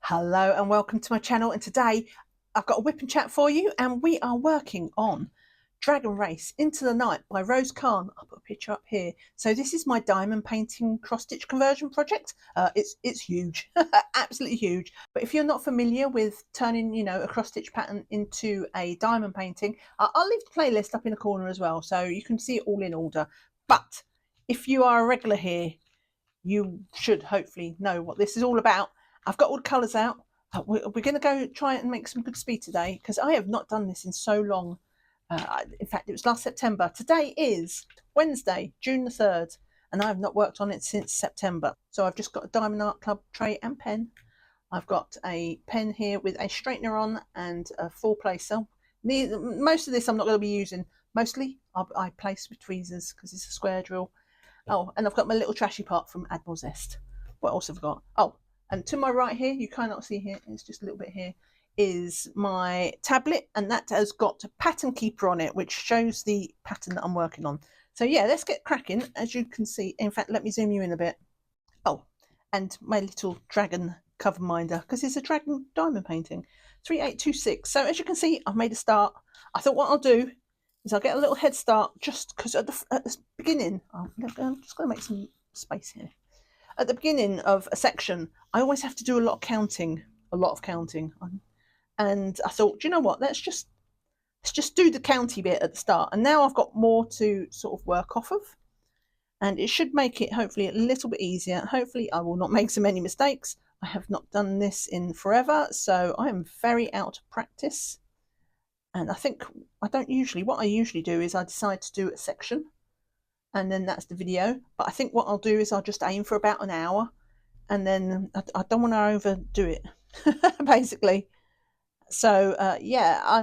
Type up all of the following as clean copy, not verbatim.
Hello and welcome to my channel, and today I've got a whip and chat for you, and we are working on Dragon Race Into the Night by Rose Khan. I'll put a picture up here. So this is my diamond painting cross stitch conversion project. It's huge, absolutely huge. But if you're not familiar with turning, a cross stitch pattern into a diamond painting, I'll leave the playlist up in the corner as well, so you can see it all in order. But if you are a regular here, you should hopefully know what this is all about. I've got all the colours out. We're going to go try and make some good speed today, because I have not done this in so long. In fact, it was last September. Today is Wednesday, June the 3rd, and I have not worked on it since September. So I've just got a Diamond Art Club tray and pen. I've got a pen here with a straightener on and a four placer. Most of this I'm not going to be using. Mostly I place with tweezers because it's a square drill. Oh, and I've got my little trashy part from Admiral Zest. What else have I got? Oh, and to my right here, you cannot see here, it's just a little bit here, is my tablet, and that has got a Patternkeeper on it, which shows the pattern that I'm working on. So yeah, let's get cracking. As you can see, in fact, let me zoom you in a bit. Oh, and my little dragon cover minder, because it's a dragon diamond painting. 3826. So as you can see, I've made a start. I thought what I'll do is I'll get a little head start, just because at the beginning, I'm just going to make some space here. At the beginning of a section, I always have to do a lot of counting. And I thought, do you know what? Let's just do the county bit at the start. And now I've got more to sort of work off of, and it should make it hopefully a little bit easier. Hopefully I will not make so many mistakes. I have not done this in forever, so I am very out of practice. And I think what I usually do is I decide to do a section, and then that's the video. But I think what I'll do is I'll just aim for about an hour, and then I don't want to overdo it, basically. So yeah, I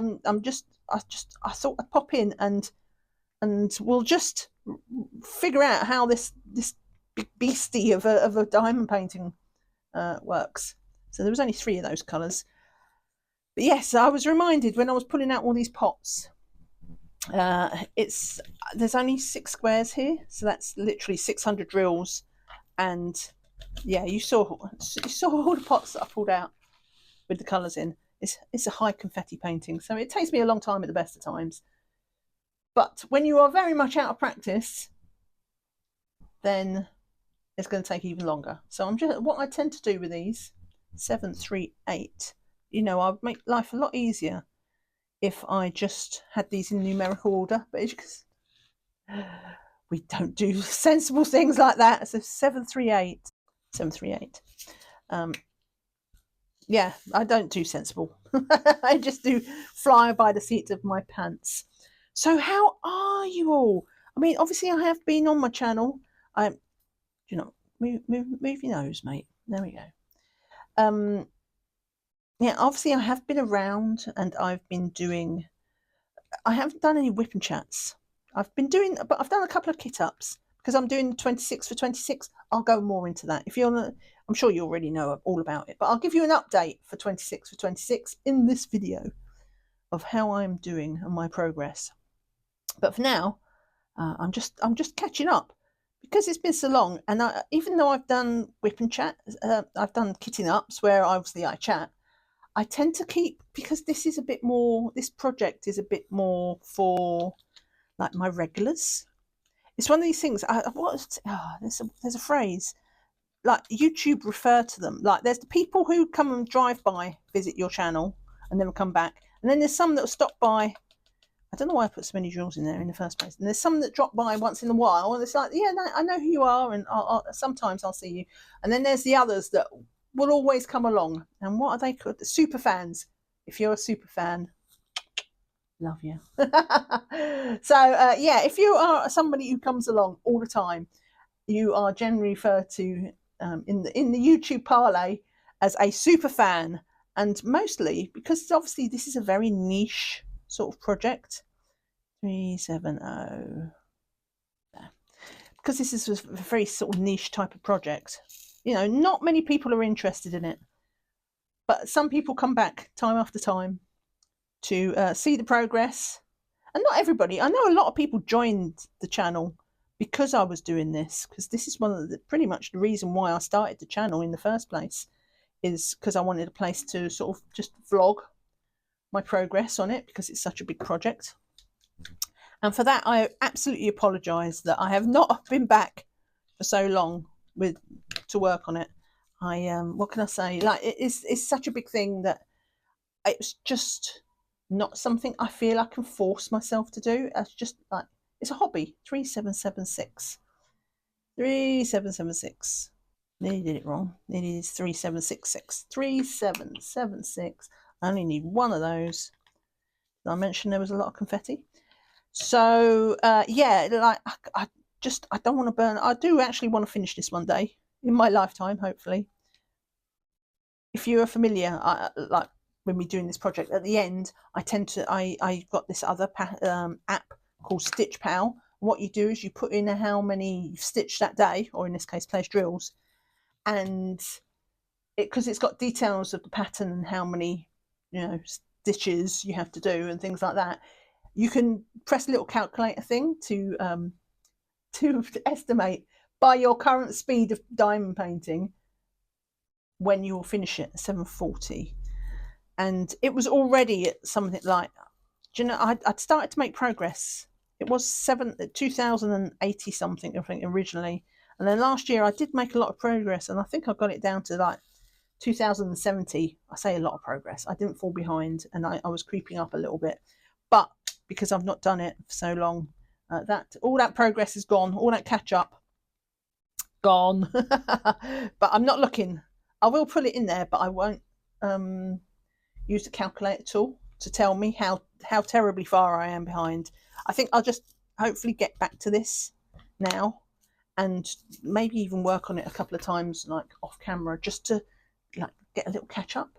thought I'd pop in and we'll just figure out how this big beastie of a diamond painting works. So there was only 3 of those colours. But yes, I was reminded when I was pulling out all these pots, there's only 6 squares here, so that's literally 600 drills. And yeah, you saw all the pots that I pulled out with the colours in. It's a high confetti painting, so it takes me a long time at the best of times. But when you are very much out of practice, then it's going to take even longer. So what I tend to do with these 7, 3, 8, I'd make life a lot easier if I just had these in numerical order, but we don't do sensible things like that. So 7, 3, 8, 7, 3, 8. Yeah, I don't do sensible. I just do fly by the seat of my pants. So how are you all? I mean, obviously I have been on my channel. Move your nose, mate. There we go. Yeah, obviously I have been around, and I haven't done any whip and chats. But I've done a couple of kit ups, because I'm doing 26 for 26. I'll go more into that. I'm sure you already know all about it, but I'll give you an update for 26 for 26 in this video of how I'm doing and my progress. But for now, I'm just catching up, because it's been so long. And even though I've done whip and chat, I've done kitting ups where obviously I chat. I tend to keep, because this project is a bit more for like my regulars. It's one of these things. There's a phrase, like YouTube refer to them. Like there's the people who come and drive by, visit your channel, and then come back. And then there's some that will stop by. I don't know why I put so many drills in there in the first place. And there's some that drop by once in a while, and it's like, yeah, no, I know who you are, and sometimes I'll see you. And then there's the others that will always come along. And what are they called? The super fans. If you're a super fan, love you. So yeah, if you are somebody who comes along all the time, you are generally referred to in the YouTube parlay as a super fan. And mostly because obviously this is a very niche sort of project. 370. Because this is a very sort of niche type of project, not many people are interested in it, but some people come back time after time to see the progress. And not everybody. I know a lot of people joined the channel because I was doing this, because this is pretty much the reason why I started the channel in the first place, is because I wanted a place to sort of just vlog my progress on it because it's such a big project. And for that, I absolutely apologise that I have not been back for so long to work on it. What can I say? Like it's such a big thing that it's just not something I feel I can force myself to do. It's just like it's a hobby. 3776. 3776. Nearly did it wrong. It is 3766. 3776. I only need one of those. Did I mention there was a lot of confetti? So yeah, like I don't want to burn. I do actually want to finish this one day in my lifetime, hopefully. If you are familiar, like when we're doing this project, at the end, I got this other app called Stitch Pal. What you do is you put in how many you've stitched that day, or in this case, place drills, and because it's got details of the pattern and how many stitches you have to do and things like that. You can press a little calculator thing to estimate by your current speed of diamond painting when you will finish it at 740. And it was already at something like, I'd started to make progress. It was 2080 something, I think, originally. And then last year I did make a lot of progress, and I think I got it down to like 2070. I say a lot of progress. I didn't fall behind, and I was creeping up a little bit. But because I've not done it for so long, all that progress is gone. All that catch up, gone. But I'm not looking. I will put it in there, but I won't use the calculator tool to tell me how terribly far I am behind. I think I'll just hopefully get back to this now, and maybe even work on it a couple of times, like off camera, just to like get a little catch up,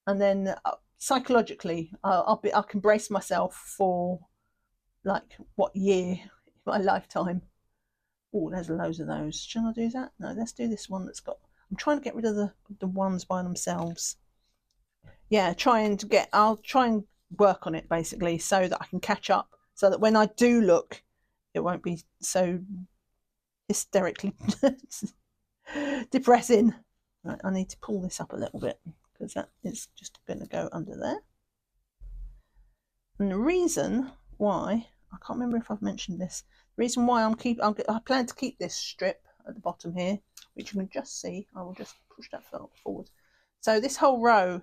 and then psychologically I can brace myself for like what year, my lifetime. Oh, there's loads of those. Shall I do that? No, let's do this one that's got. I'm trying to get rid of the ones by themselves. Yeah, I'll try and work on it basically so that I can catch up, so that when I do look, it won't be so hysterically depressing. Right, I need to pull this up a little bit because that is just going to go under there. And the reason why, I can't remember if I've mentioned this, the reason why I plan to keep this strip at the bottom here, which you can just see. I will just push that forward. So this whole row,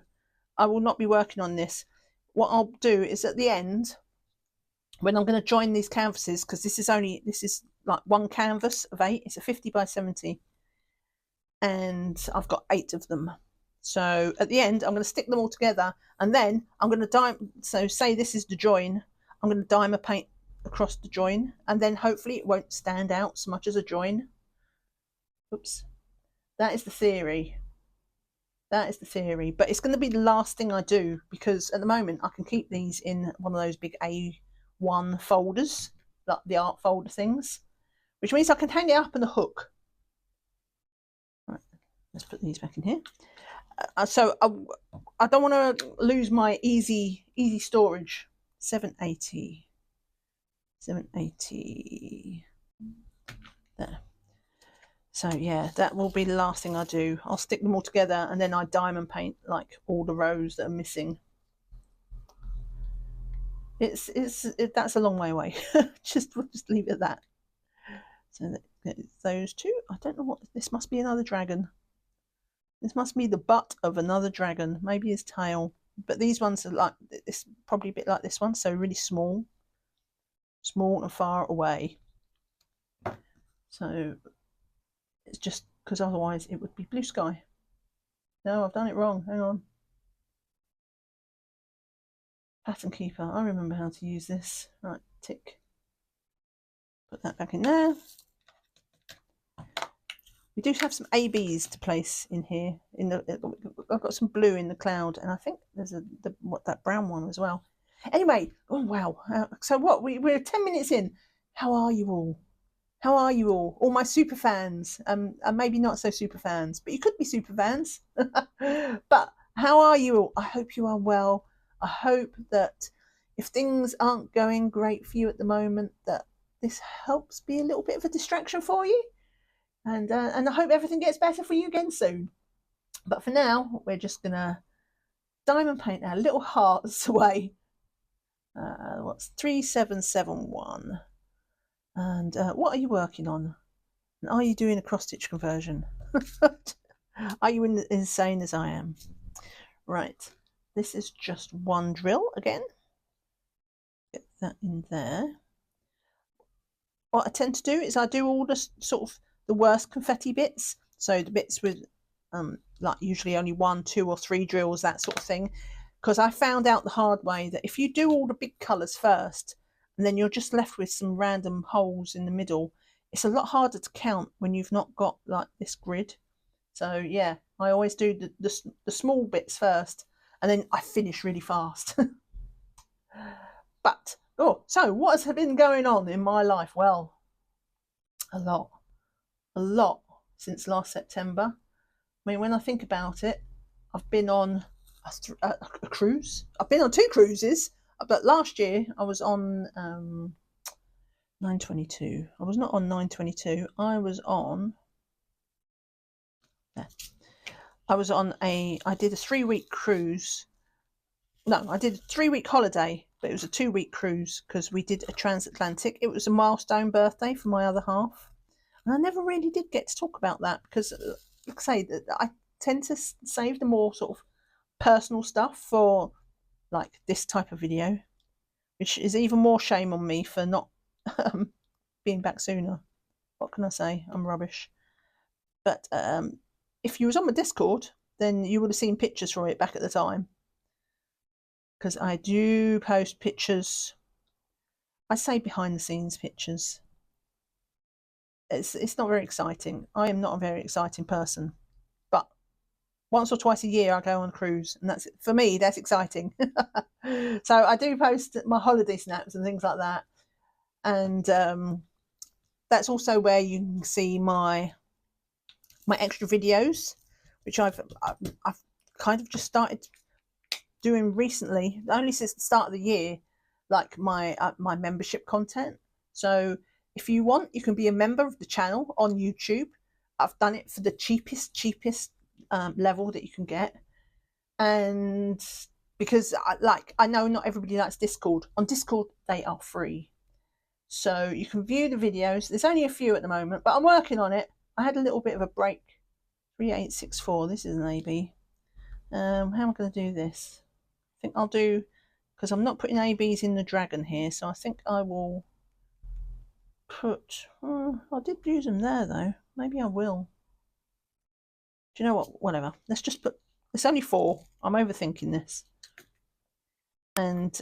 I will not be working on this. What I'll do is at the end, when I'm going to join these canvases, because this is like one canvas of 8. It's a 50 by 70. And I've got 8 of them. So at the end, I'm going to stick them all together, and then I'm going to dime. So say this is the join. I'm going to dimer paint across the join, and then hopefully it won't stand out so much as a join. Oops. That is the theory. That is the theory. But it's going to be the last thing I do, because at the moment I can keep these in one of those big A1 folders, like the art folder things, which means I can hang it up in a hook. Right, let's put these back in here. So I don't want to lose my easy storage. 780. There. So yeah, that will be the last thing I do. I'll stick them all together, and then I diamond paint like all the rows that are missing. That's a long way away. We'll just leave it at that. So those two. I don't know what this must be. Another dragon. This must be the butt of another dragon. Maybe his tail. But these ones are like this, probably a bit like this one. So really small and far away. So it's just because otherwise it would be blue sky. No, I've done it wrong. Hang on. Patternkeeper. I remember how to use this. Right, tick. Put that back in there. We do have some ABs to place in here. I've got some blue in the cloud, and I think there's that brown one as well. Anyway, oh wow! So what? We're 10 minutes in. How are you all? How are you all my super fans? And maybe not so super fans, but you could be super fans. But how are you all? I hope you are well. I hope that if things aren't going great for you at the moment, that this helps be a little bit of a distraction for you. And I hope everything gets better for you again soon. But for now, we're just gonna diamond paint our little hearts away. What's 3771? And what are you working on? And are you doing a cross stitch conversion? Are you insane as I am? Right, this is just one drill again. Get that in there. What I tend to do is I do all the sort of the worst confetti bits. So the bits with like usually only 1, 2 or 3 drills, that sort of thing. Because I found out the hard way that if you do all the big colours first, and then you're just left with some random holes in the middle, it's a lot harder to count when you've not got like this grid. So yeah, I always do the small bits first, and then I finish really fast. But so what has been going on in my life? Well, a lot since last September. I mean, when I think about it, I've been on a cruise. I've been on 2 cruises, but last year I was on 922. I was not on 922. I was on. Yeah. I did a 3-week cruise. No, I did a 3-week holiday, but it was a 2-week cruise because we did a transatlantic. It was a milestone birthday for my other half. And I never really did get to talk about that because, like I say, I tend to save the more sort of personal stuff for like this type of video, which is even more shame on me for not being back sooner. What can I say? I'm rubbish. But if you was on my Discord, then you would have seen pictures from it back at the time. Because I do post pictures. I say behind the scenes pictures. It's not very exciting. I am not a very exciting person. But once or twice a year I go on a cruise, and that's for me, that's exciting. So I do post my holiday snaps and things like that. And that's also where you can see my extra videos, which I've kind of just started doing recently, only since the start of the year, like my membership content. So if you want, you can be a member of the channel on YouTube. I've done it for the cheapest level that you can get, and because I know not everybody likes Discord. On Discord they are free, so you can view the videos. There's only a few at the moment, but I'm working on it. I had a little bit of a break. 3864. This is an AB. How am I going to do this? I think I'll do, because I'm not putting ABs in the dragon here, so I think I will put. I did use them there though. Maybe I will. Do you know what? Whatever. Let's just put. It's only 4. I'm overthinking this. And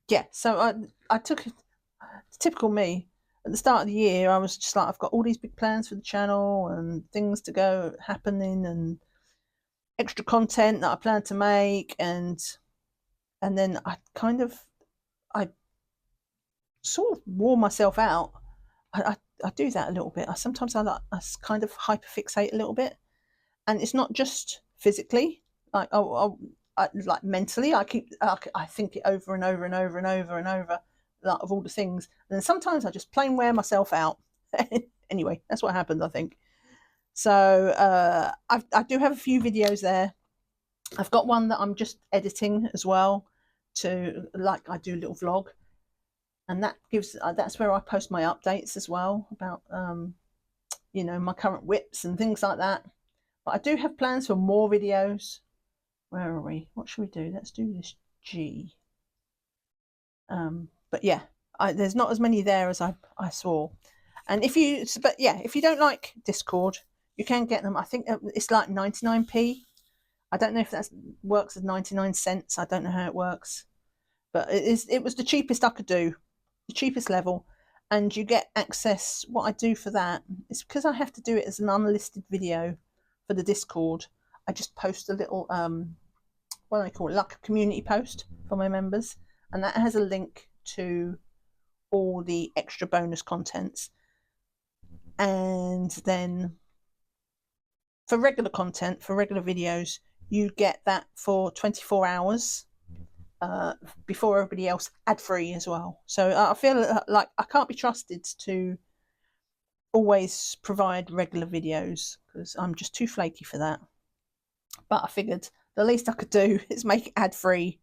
yeah, so I took typical me. At the start of the year, I was just like, I've got all these big plans for the channel and things to go happening and extra content that I plan to make, and then I sort of wore myself out. I do that a little bit. Sometimes I kind of hyperfixate a little bit, and it's not just physically. Like like mentally, I think it over and over and over and over and over, like, of all the things. And then sometimes I just plain wear myself out. Anyway, that's what happened, I think. So I do have a few videos there. I've got one that I'm just editing as well, to like I do a little vlog, and that gives that's where I post my updates as well about my current WIPs and things like that. But I do have plans for more videos. Where are we? What should we do? Let's do this G. But yeah, there's not as many there as I saw. And if you don't like Discord, you can get them. I think it's like 99p. I don't know if that works as 99 cents. I don't know how it works, but it was the cheapest I could do, the cheapest level, and you get access. What I do for that is, because I have to do it as an unlisted video for the Discord, I just post a little what do I call it, like a community post for my members, and that has a link to all the extra bonus contents. And then for regular content, for regular videos, you get that for 24 hours before everybody else, ad-free as well. So I feel like I can't be trusted to always provide regular videos, because I'm just too flaky for that. but I figured the least I could do is make it ad-free,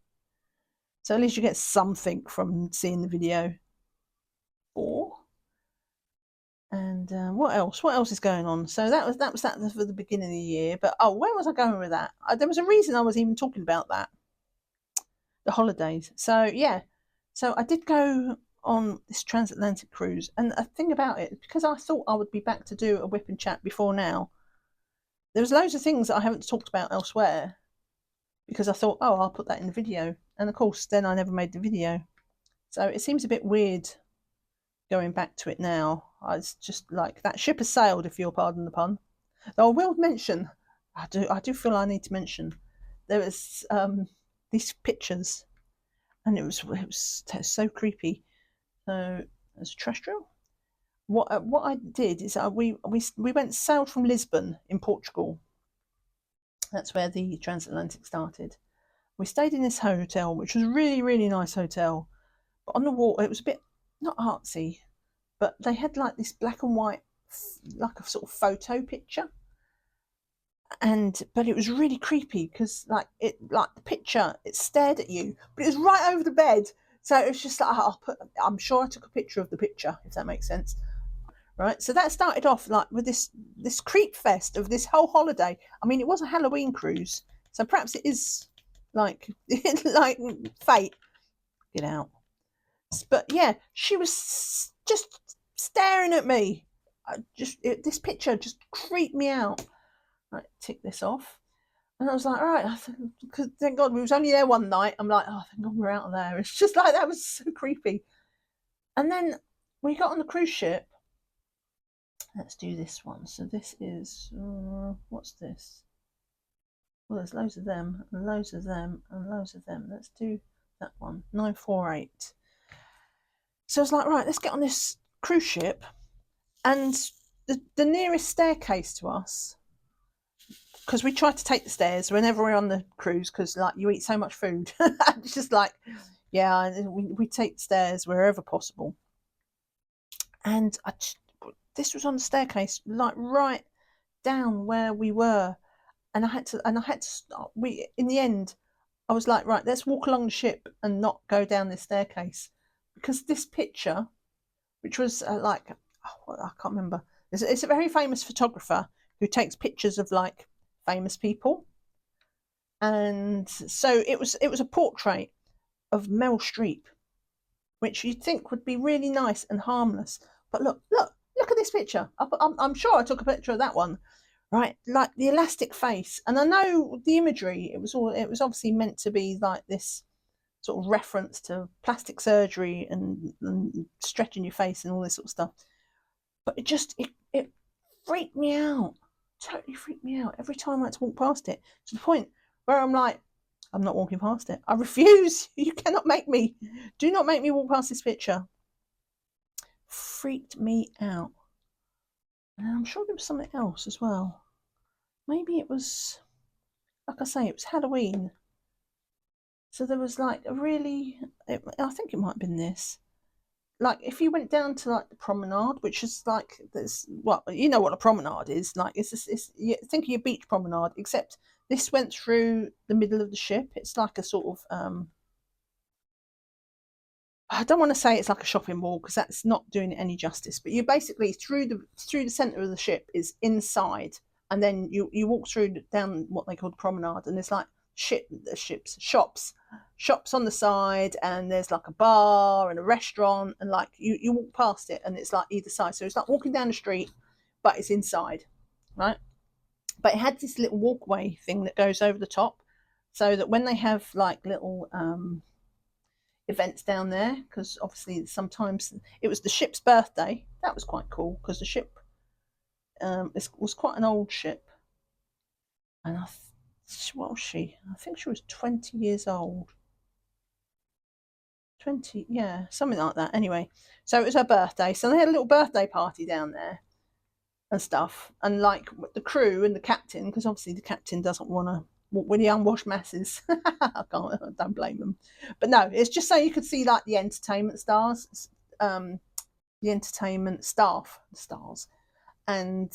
so at least you get something from seeing the video. And what else? What else is going on? So that was that for the beginning of the year. But oh, where was I going with that? There was a reason I was even talking about that. The holidays. So yeah, so I did go on this transatlantic cruise, and a thing about it, because I thought I would be back to do a whip and chat before now, there was loads of things that I haven't talked about elsewhere, because I thought, oh, I'll put that in the video, and of course then I never made the video. So it seems a bit weird going back to it now. It's just like that ship has sailed, if you'll pardon the pun. Though I will mention, I do feel I need to mention, there was these pictures, and it was so creepy. So there's a trash drill. What I did is we went sailed from Lisbon in Portugal. That's where the transatlantic started. We stayed in this hotel, which was a really nice hotel. But on the wall, it was a bit not artsy, but they had like this black and white, like a sort of photo picture. But it was really creepy because like the picture, it stared at you, but it was right over the bed. So it was just like, I'm sure I took a picture of the picture, if that makes sense. Right, so that started off like with this creep fest of this whole holiday. I mean, it was a Halloween cruise, so perhaps it is like like fate. Get out. But yeah, she was just staring at me. This picture just creeped me out. Right, tick this off. And I was like, all right, thank God we was only there one night. I'm like, oh, thank God we're out of there. It's just like, that was so creepy. And then we got on the cruise ship. Let's do this one. So this is, what's this? Well, there's loads of them, and loads of them, and loads of them. Let's do that one, 948. So I was like, right, let's get on this cruise ship. And the nearest staircase to us, because we try to take the stairs whenever we're on the cruise, because like you eat so much food. It's just like, yeah, we take the stairs wherever possible. And this was on the staircase, like right down where we were, and I had to stop. In the end, I was like, right, let's walk along the ship and not go down this staircase, because this picture, which was I can't remember. It's a very famous photographer who takes pictures of like famous people, and so it was a portrait of Meryl Streep, which you'd think would be really nice and harmless. But look at this picture. I'm sure I took a picture of that one, right? Like the elastic face. And I know the imagery, it was obviously meant to be like this sort of reference to plastic surgery and stretching your face and all this sort of stuff. But it freaked me out. Totally freaked me out every time I had to walk past it, to the point where I'm like, I'm not walking past it. I refuse. You cannot make me. Do not make me walk past this picture. Freaked me out. And I'm sure there was something else as well. Maybe it was, like I say, it was Halloween. So there was like I think it might have been this. Like if you went down to like the promenade, which is like this, well, you know what a promenade is. Like think of your beach promenade, except this went through the middle of the ship. It's like a sort of I don't want to say it's like a shopping mall, because that's not doing it any justice. But you basically through the center of the ship is inside, and then you walk down what they call the promenade, and there's like shops on the side, and there's like a bar and a restaurant, and like you walk past it, and it's like either side. So it's like walking down the street, but it's inside, right? But it had this little walkway thing that goes over the top, so that when they have like little events down there, because obviously sometimes it was the ship's birthday. That was quite cool, because the ship was quite an old ship, and what was she? I think she was 20 years old. 20, yeah, something like that. Anyway, so it was her birthday, so they had a little birthday party down there and stuff, and like the crew and the captain, because obviously the captain doesn't want to walk with the unwashed masses. I don't blame them. But no, it's just so you could see like the entertainment stars, the entertainment stars, and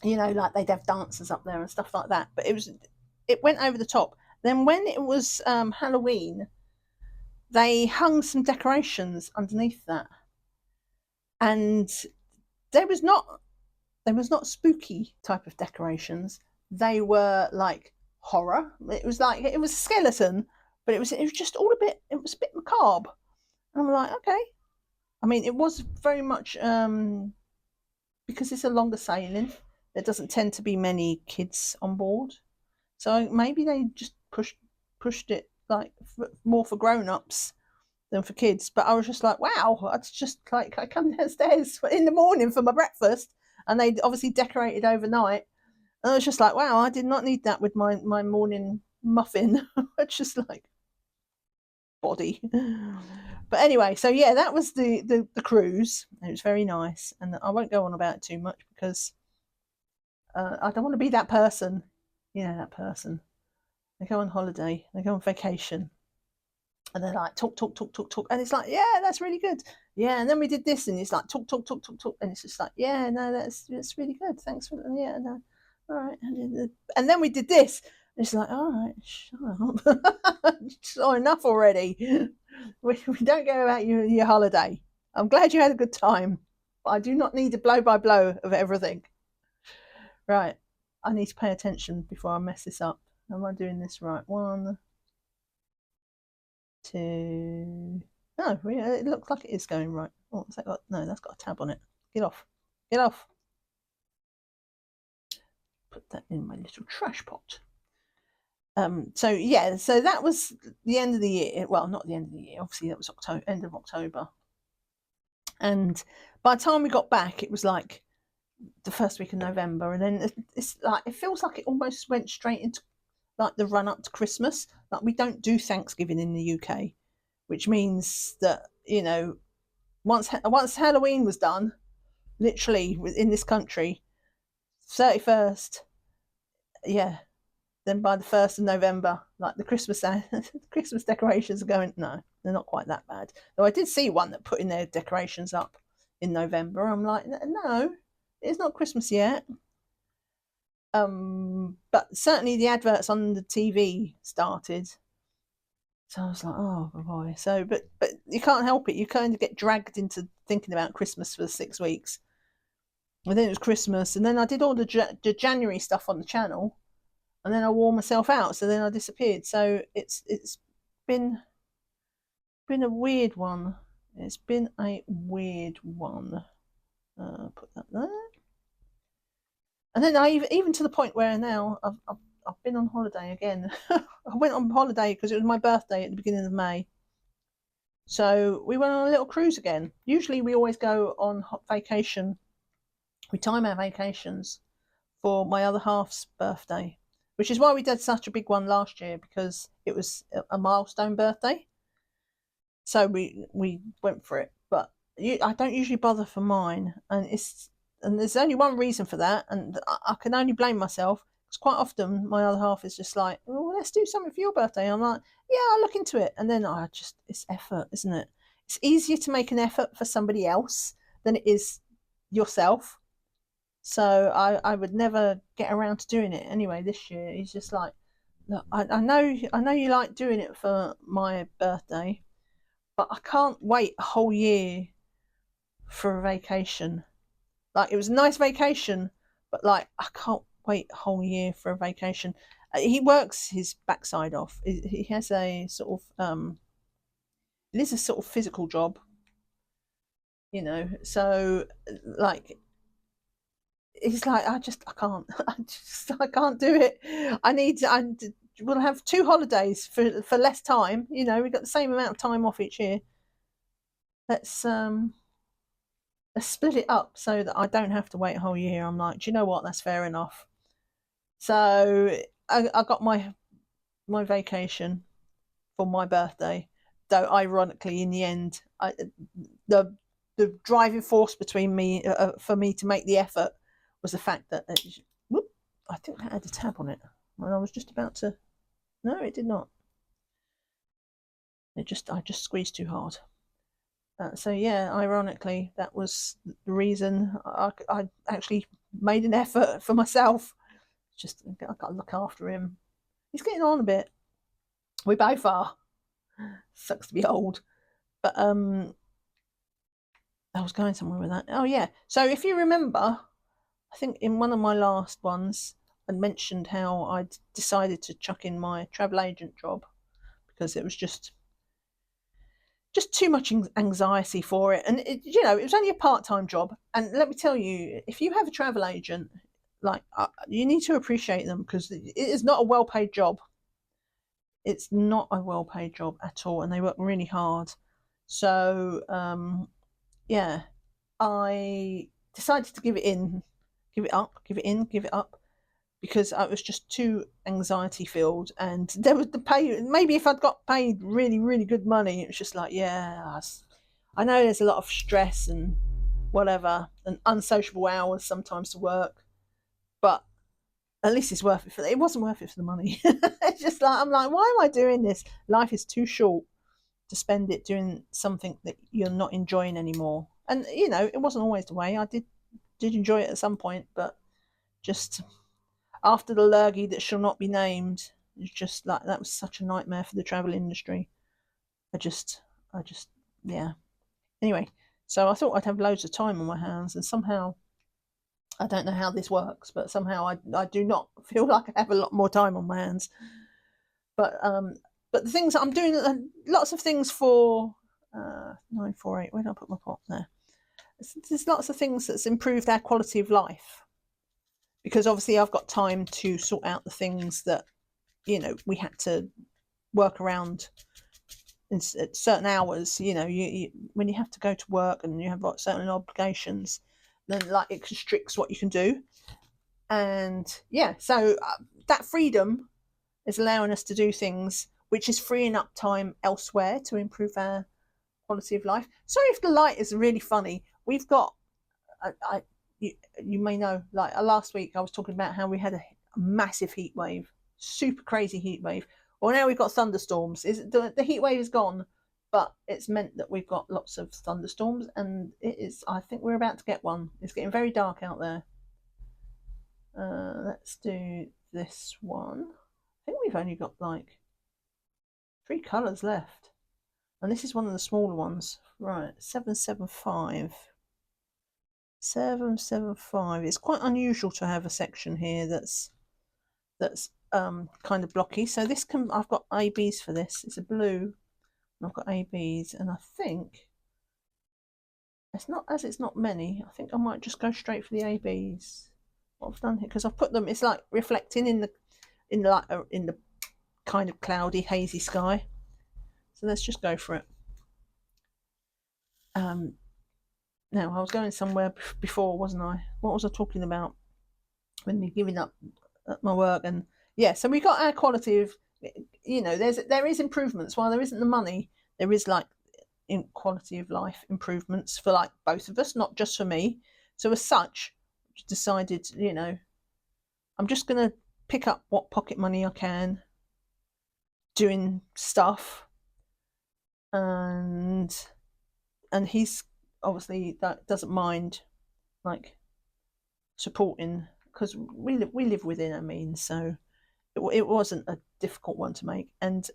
you know, like they'd have dancers up there and stuff like that. But it went over the top. Then when it was Halloween, they hung some decorations underneath that, and there was not spooky type of decorations. They were like horror. It was a skeleton, but it was just all a bit. It was a bit macabre. And I'm like, okay. I mean, it was very much because it's a longer sailing. There doesn't tend to be many kids on board, so maybe they just pushed it like more for grown-ups than for kids. But I was just like, wow, it's just like I come downstairs in the morning for my breakfast, and they obviously decorated overnight. And I was just like, wow, I did not need that with my morning muffin. It's just like body. But anyway, so yeah, that was the cruise. It was very nice, and I won't go on about it too much because I don't want to be that person. You know, that person. They go on holiday, they go on vacation, and they're like talk, and it's like, yeah, that's really good. Yeah, and then we did this, and it's like talk, and it's just like, yeah, no, that's really good. Thanks for yeah, no, all right. And then we did this. And it's like, all right, shut up. Oh, enough already. We don't go about your holiday. I'm glad you had a good time, but I do not need a blow by blow of everything. Right, I need to pay attention before I mess this up. Am I doing this right? 1, 2. No, yeah, it looks like it is going right. Oh, what's that got? No, that's got a tab on it. Get off. Get off. Put that in my little trash pot. So yeah, so that was the end of the year. Well, not the end of the year. Obviously, that was end of October. And by the time we got back, it was like the first week of November, and then it's like it feels like it almost went straight into like the run up to Christmas. Like we don't do Thanksgiving in the UK, which means that, you know, once Halloween was done, literally in this country, 31st, yeah. Then by the 1st of November, like the Christmas decorations are going. No, they're not quite that bad. Though I did see one that put in their decorations up in November. I'm like, no, it's not Christmas yet. But certainly the adverts on the TV started. So I was like, oh boy. So, but you can't help it. You kind of get dragged into thinking about Christmas for 6 weeks. And then it was Christmas, and then I did all the January stuff on the channel, and then I wore myself out. So then I disappeared. So it's been a weird one. It's been a weird one. Put that there. And then I even to the point where now I've been on holiday again. I went on holiday because it was my birthday at the beginning of May. So we went on a little cruise again. Usually we always go on vacation. We time our vacations for my other half's birthday, which is why we did such a big one last year, because it was a milestone birthday. So we went for it. But I don't usually bother for mine, and there's only one reason for that, and I can only blame myself because quite often my other half is just like, "Oh, let's do something for your birthday." I'm like, "Yeah, I'll look into it," and then it's effort, isn't it? It's easier to make an effort for somebody else than it is yourself. So I would never get around to doing it. Anyway, this year he's just like, "Look, I know you like doing it for my birthday, but I can't wait a whole year for a vacation. Like, it was a nice vacation, but like I can't wait a whole year for a vacation." He works his backside off. He has a sort of it is a sort of physical job, you know. So like he's like, I can't, I can't do it. We'll have 2 holidays for less time. You know, we've got the same amount of time off each year. Let's split it up so that I don't have to wait a whole year. I'm like, do you know what? That's fair enough. So I got my vacation for my birthday, though ironically in the end, the driving force between me for me to make the effort was the fact that whoop, I think that had a tab on it, and I was just about to. No, it did not. I just squeezed too hard. So yeah, ironically, that was the reason I actually made an effort for myself. Just I got to look after him. He's getting on a bit. We both are. Sucks to be old. But I was going somewhere with that. Oh yeah. So if you remember, I think in one of my last ones, I mentioned how I'd decided to chuck in my travel agent job because it was just too much anxiety for it, and it was only a part-time job. And let me tell you, if you have a travel agent, like you need to appreciate them because it is not a well-paid job. It's not a well-paid job at all, and they work really hard. So yeah, I decided to give it up because I was just too anxiety filled, and there was the pay. Maybe if I'd got paid really, really good money, it was just like, yeah, I know there's a lot of stress and whatever, and unsociable hours sometimes to work, but at least it's worth it. It wasn't worth it for the money. It's just like I'm like, why am I doing this? Life is too short to spend it doing something that you're not enjoying anymore. And it wasn't always the way. I did enjoy it at some point, but just after the lurgy that shall not be named, it's just like that was such a nightmare for the travel industry. I just, yeah. Anyway, so I thought I'd have loads of time on my hands, and somehow I don't know how this works, but somehow I do not feel like I have a lot more time on my hands. But the things that I'm doing, lots of things for 948. Where did I put my pot there? There's lots of things that's improved our quality of life, because obviously I've got time to sort out the things that we had to work around at certain hours. You when you have to go to work and you have got certain obligations, then like it constricts what you can do. And yeah, so that freedom is allowing us to do things, which is freeing up time elsewhere to improve our quality of life. Sorry if the light is really funny. We've got you may know, like last week I was talking about how we had a massive heat wave, super crazy heat wave. Well, now we've got thunderstorms. The heat wave is gone, but it's meant that we've got lots of thunderstorms, and I think we're about to get one. It's getting very dark out there. Let's do this one. I think we've only got like 3 colours left, and this is one of the smaller ones. Right, 775. 775. It's quite unusual to have a section here that's kind of blocky. So I've got ABs for this. It's a blue, and I've got ABs, and I think it's not many. I think I might just go straight for the ABs. What I've done here, because I've put them, it's like reflecting in the kind of cloudy, hazy sky. So let's just go for it. Now I was going somewhere before, wasn't I? What was I talking about? When me giving up my work, and yeah, so we got our quality of, there is improvements. While there isn't the money, there is like in quality of life improvements for like both of us, not just for me. So as such, decided, I'm just going to pick up what pocket money I can doing stuff, and he's obviously that doesn't mind like supporting, because we live within our means, so it wasn't a difficult one to make. And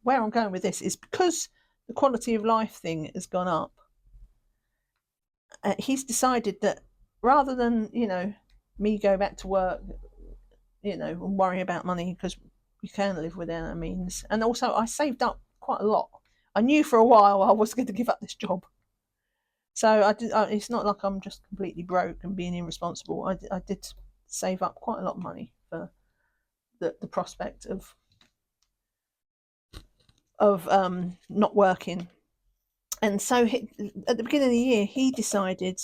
where I'm going with this is because the quality of life thing has gone up. He's decided that rather than me go back to work, and worry about money, because we can live within our means. And also, I saved up quite a lot. I knew for a while I was going to give up this job. So it's not like I'm just completely broke and being irresponsible. I did save up quite a lot of money for the prospect of not working. And so at the beginning of the year, he decided,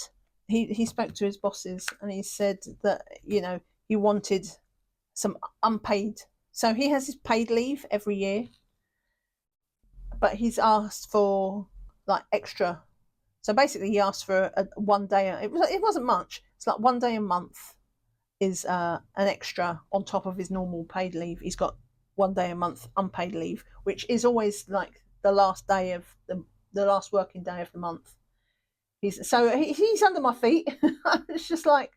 he spoke to his bosses, and he said that he wanted some unpaid. So he has his paid leave every year, but he's asked for like extra. So basically, he asked for a 1 day. It wasn't much. It's like 1 day a month is an extra on top of his normal paid leave. He's got 1 day a month unpaid leave, which is always like the last day of the last working day of the month. He's under my feet. It's just like,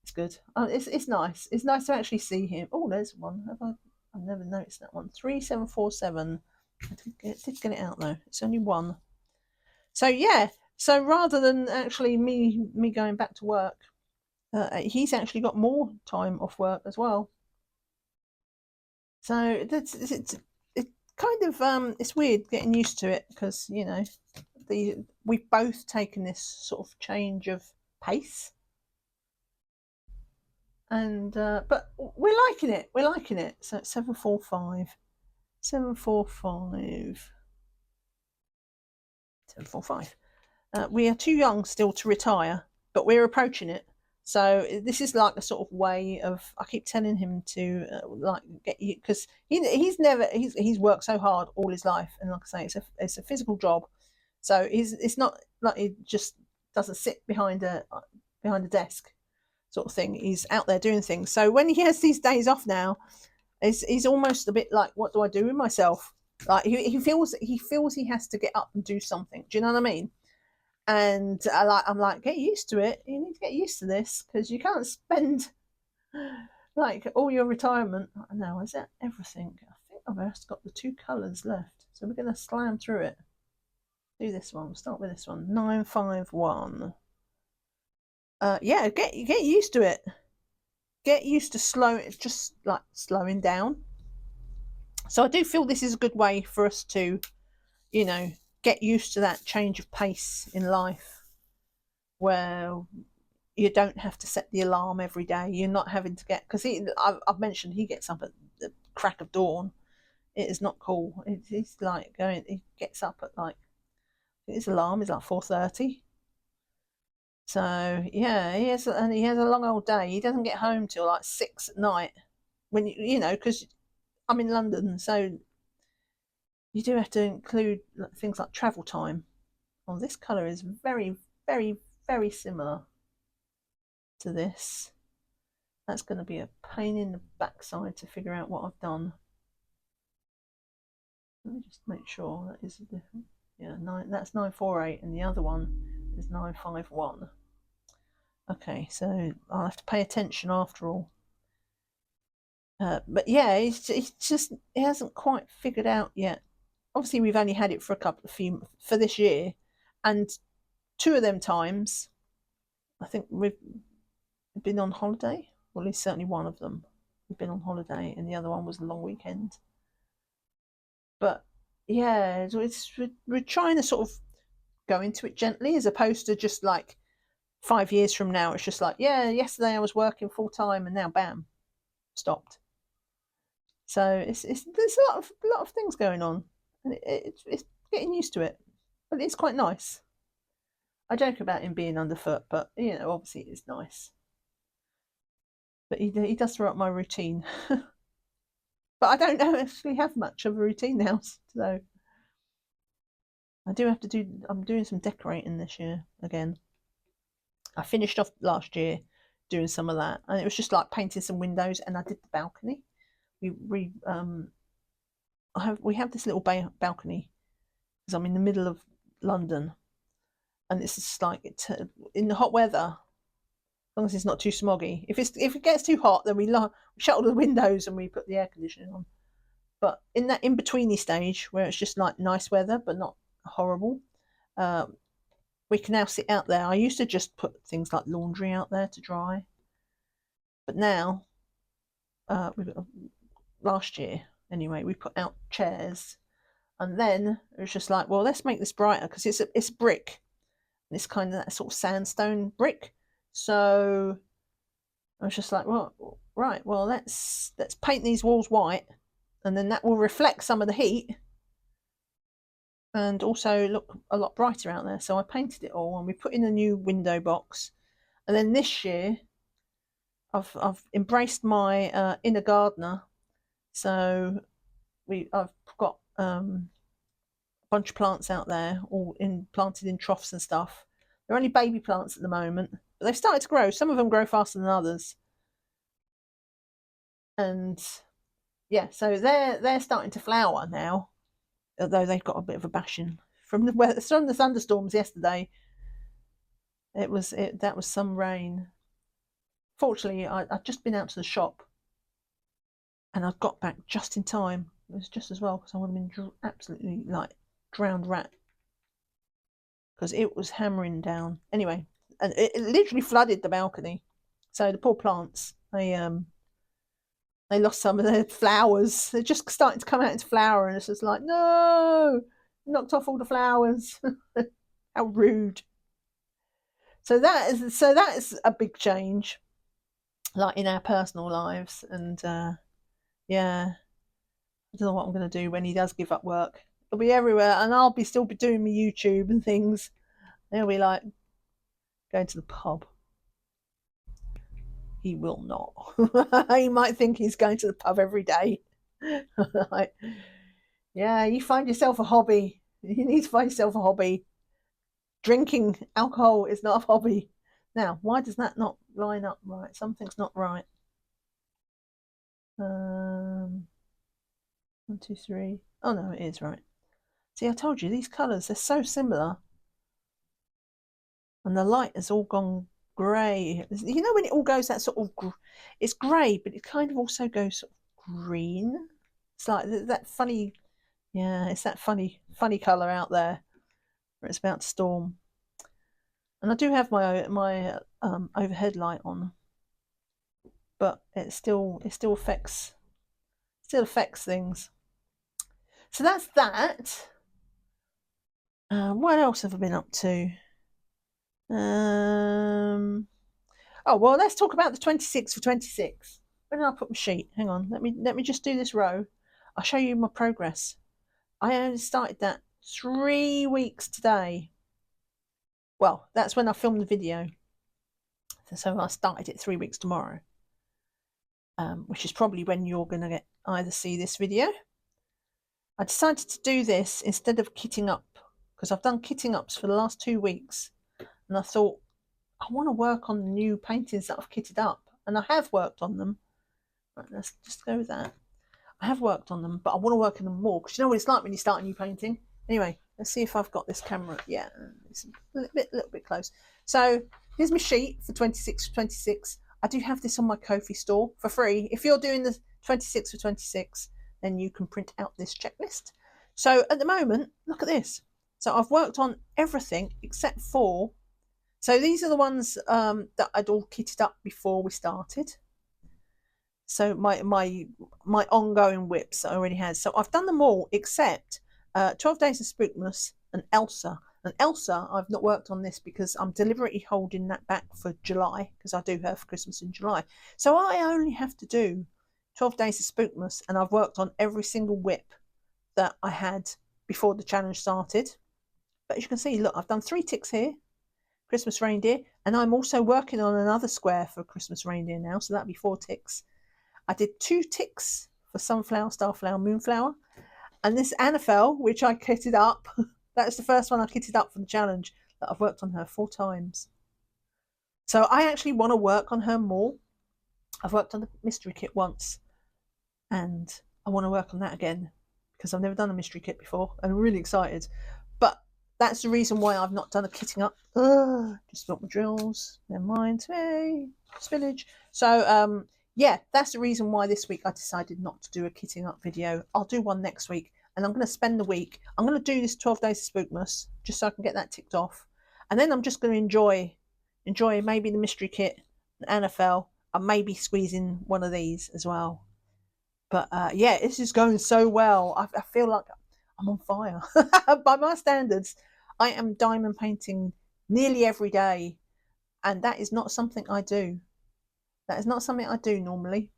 It's good. It's nice. It's nice to actually see him. Oh, there's one. I've never noticed that one. 3747. I did get it out though. It's only one. So yeah. So rather than actually me going back to work, he's actually got more time off work as well. So it's kind of it's weird getting used to it because we've both taken this sort of change of pace, and but we're liking it. We're liking it. So it's 745, 745, 745. We are too young still to retire, but we're approaching it. So this is like a sort of way of. I keep telling him to like get you because he's worked so hard all his life, and like I say, it's a physical job. So it's not like he just doesn't sit behind a desk sort of thing. He's out there doing things. So when he has these days off now, he's almost a bit like, what do I do with myself? Like he feels he has to get up and do something. Do you know what I mean? And I'm like, get used to it. You need to get used to this because you can't spend like all your retirement. No, is that everything? I think I've just got the two colours left, so we're going to slam through it. Do this one. Start with this one. 951. Yeah, get used to it. Get used to slowing down. So I do feel this is a good way for us to, get used to that change of pace in life, where you don't have to set the alarm every day. You're not having to get because I've mentioned he gets up at the crack of dawn. It is not cool. He's like going. He gets up at like his alarm is like 4:30. So yeah, he has a long old day. He doesn't get home till like 6 at night. When because I'm in London, so you do have to include things like travel time. Oh, this colour is very, very, very similar to this. That's going to be a pain in the backside to figure out what I've done. Let me just make sure that is different. Yeah, that's 948, and the other one is 951. Okay, so I'll have to pay attention after all. But yeah, it's just it hasn't quite figured out yet. Obviously, we've only had it for for this year, and two of them times, I think we've been on holiday. Well, at least certainly one of them we've been on holiday, and the other one was a long weekend. But yeah, we're trying to sort of go into it gently, as opposed to just like 5 years from now. It's just like, yeah, yesterday I was working full time, and now bam, stopped. So there's a lot of things going on, and it's getting used to it, but it's quite nice. I joke about him being underfoot, but obviously it's nice. But he does throw up my routine, but I don't actually have much of a routine now, so I do have to do. I'm doing some decorating this year again. I finished off last year doing some of that, and it was just like painting some windows, and I did the balcony. We have this little balcony because I'm in the middle of London, and it's just like in the hot weather. As long as it's not too smoggy. If it gets too hot, then we shut all the windows and we put the air conditioning on. But in that in betweeny stage where it's just like nice weather but not horrible, we can now sit out there. I used to just put things like laundry out there to dry, but now last year anyway, we put out chairs, and then it was just like, well, let's make this brighter because it's brick, and it's kind of that sort of sandstone brick. So I was just like, well, right, well, let's paint these walls white, and then that will reflect some of the heat, and also look a lot brighter out there. So I painted it all, and we put in a new window box. And then this year, I've embraced my inner gardener. So I've got a bunch of plants out there, all planted in troughs and stuff. They're only baby plants at the moment, but they've started to grow. Some of them grow faster than others, and yeah, so they're starting to flower now. Although they've got a bit of a bashing from the thunderstorms yesterday. That was some rain. Fortunately, I'd just been out to the shop and I got back just in time. It was just as well because I would have been absolutely like drowned rat because it was hammering down. Anyway, and it literally flooded the balcony. So the poor plants, they lost some of their flowers. They're just starting to come out into flower, and it's just like, no, knocked off all the flowers. How rude. So that is a big change, like in our personal lives. And yeah, I don't know what I'm going to do when he does give up work. It'll be everywhere, and I'll be still be doing my YouTube and things. He'll be like going to the pub. He will not. He might think he's going to the pub every day. Like, yeah, you find yourself a hobby. You need to find yourself a hobby. Drinking alcohol is not a hobby. Now, why does that not line up right? Something's not right. 1, 2, 3. Oh no, it is right. See, I told you these colours, they're so similar. And the light has all gone grey. You know when it all goes that sort of, it's grey, but it kind of also goes sort of green. It's like that funny, yeah, it's that funny colour out there where it's about to storm. And I do have my overhead light on, but it still affects things. So that's that. What else have I been up to? Oh well, let's talk about the 26 for 26. Where did I put my sheet? Hang on, let me just do this row. I'll show you my progress. I only started that 3 weeks today. Well, that's when I filmed the video. So I started it 3 weeks tomorrow, which is probably when you're going to either see this video. I decided to do this instead of kitting up because I've done kitting ups for the last 2 weeks, and I thought I want to work on the new paintings that I've kitted up, and I have worked on them. Right, let's just go with that. I have worked on them, but I want to work on them more because you know what it's like when you start a new painting. Anyway, let's see if I've got this camera. Yeah, it's a little bit close. So here's my sheet for 26 for 26. I do have this on my Ko-fi store for free. If you're doing the 26 for 26, then you can print out this checklist. So at the moment, look at this. So I've worked on everything except for, so these are the ones that I'd all kitted up before we started. So my ongoing WIPs I already had. So I've done them all except 12 Days of Spookmas and Elsa. And Elsa, I've not worked on this because I'm deliberately holding that back for July because I do her for Christmas in July. So I only have to do 12 Days of Spookmas, and I've worked on every single WIP that I had before the challenge started. But as you can see, look, I've done 3 ticks here, Christmas reindeer, and I'm also working on another square for Christmas reindeer now, so that'll be 4 ticks. I did 2 ticks for sunflower, starflower, moonflower, and this Annabelle, which I kitted up, that was the first one I kitted up for the challenge, that I've worked on her 4 times. So I actually want to work on her more. I've worked on the mystery kit once, and I want to work on that again because I've never done a mystery kit before, and I'm really excited. But that's the reason why I've not done a kitting up. Just got my drills. Never mind. Hey, spillage. So yeah, that's the reason why this week I decided not to do a kitting up video. I'll do one next week, and I'm going to spend the week. I'm going to do this 12 Days of Spookmas just so I can get that ticked off, and then I'm just going to enjoy maybe the mystery kit, the NFL. I may be squeezing one of these as well. But yeah, this is going so well. I feel like I'm on fire. By my standards, I am diamond painting nearly every day, and that is not something I do. That is not something I do normally.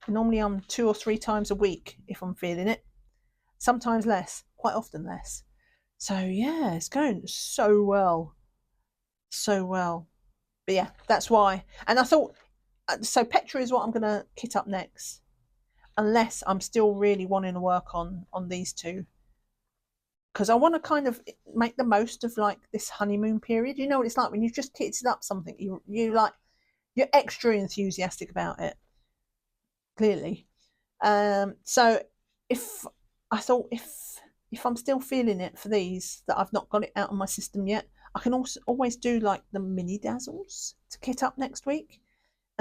Normally I'm 2 or 3 times a week if I'm feeling it. Sometimes less, quite often less. So yeah, it's going so well. So well. But yeah, that's why. And I thought, so Petra is what I'm going to kit up next. Unless I'm still really wanting to work on these 2. Because I want to kind of make the most of like this honeymoon period. You know what it's like when you've just kitted up something, you're extra enthusiastic about it, clearly. So if I thought if I'm still feeling it for these, that I've not got it out of my system yet, I can also always do like the mini dazzles to kit up next week,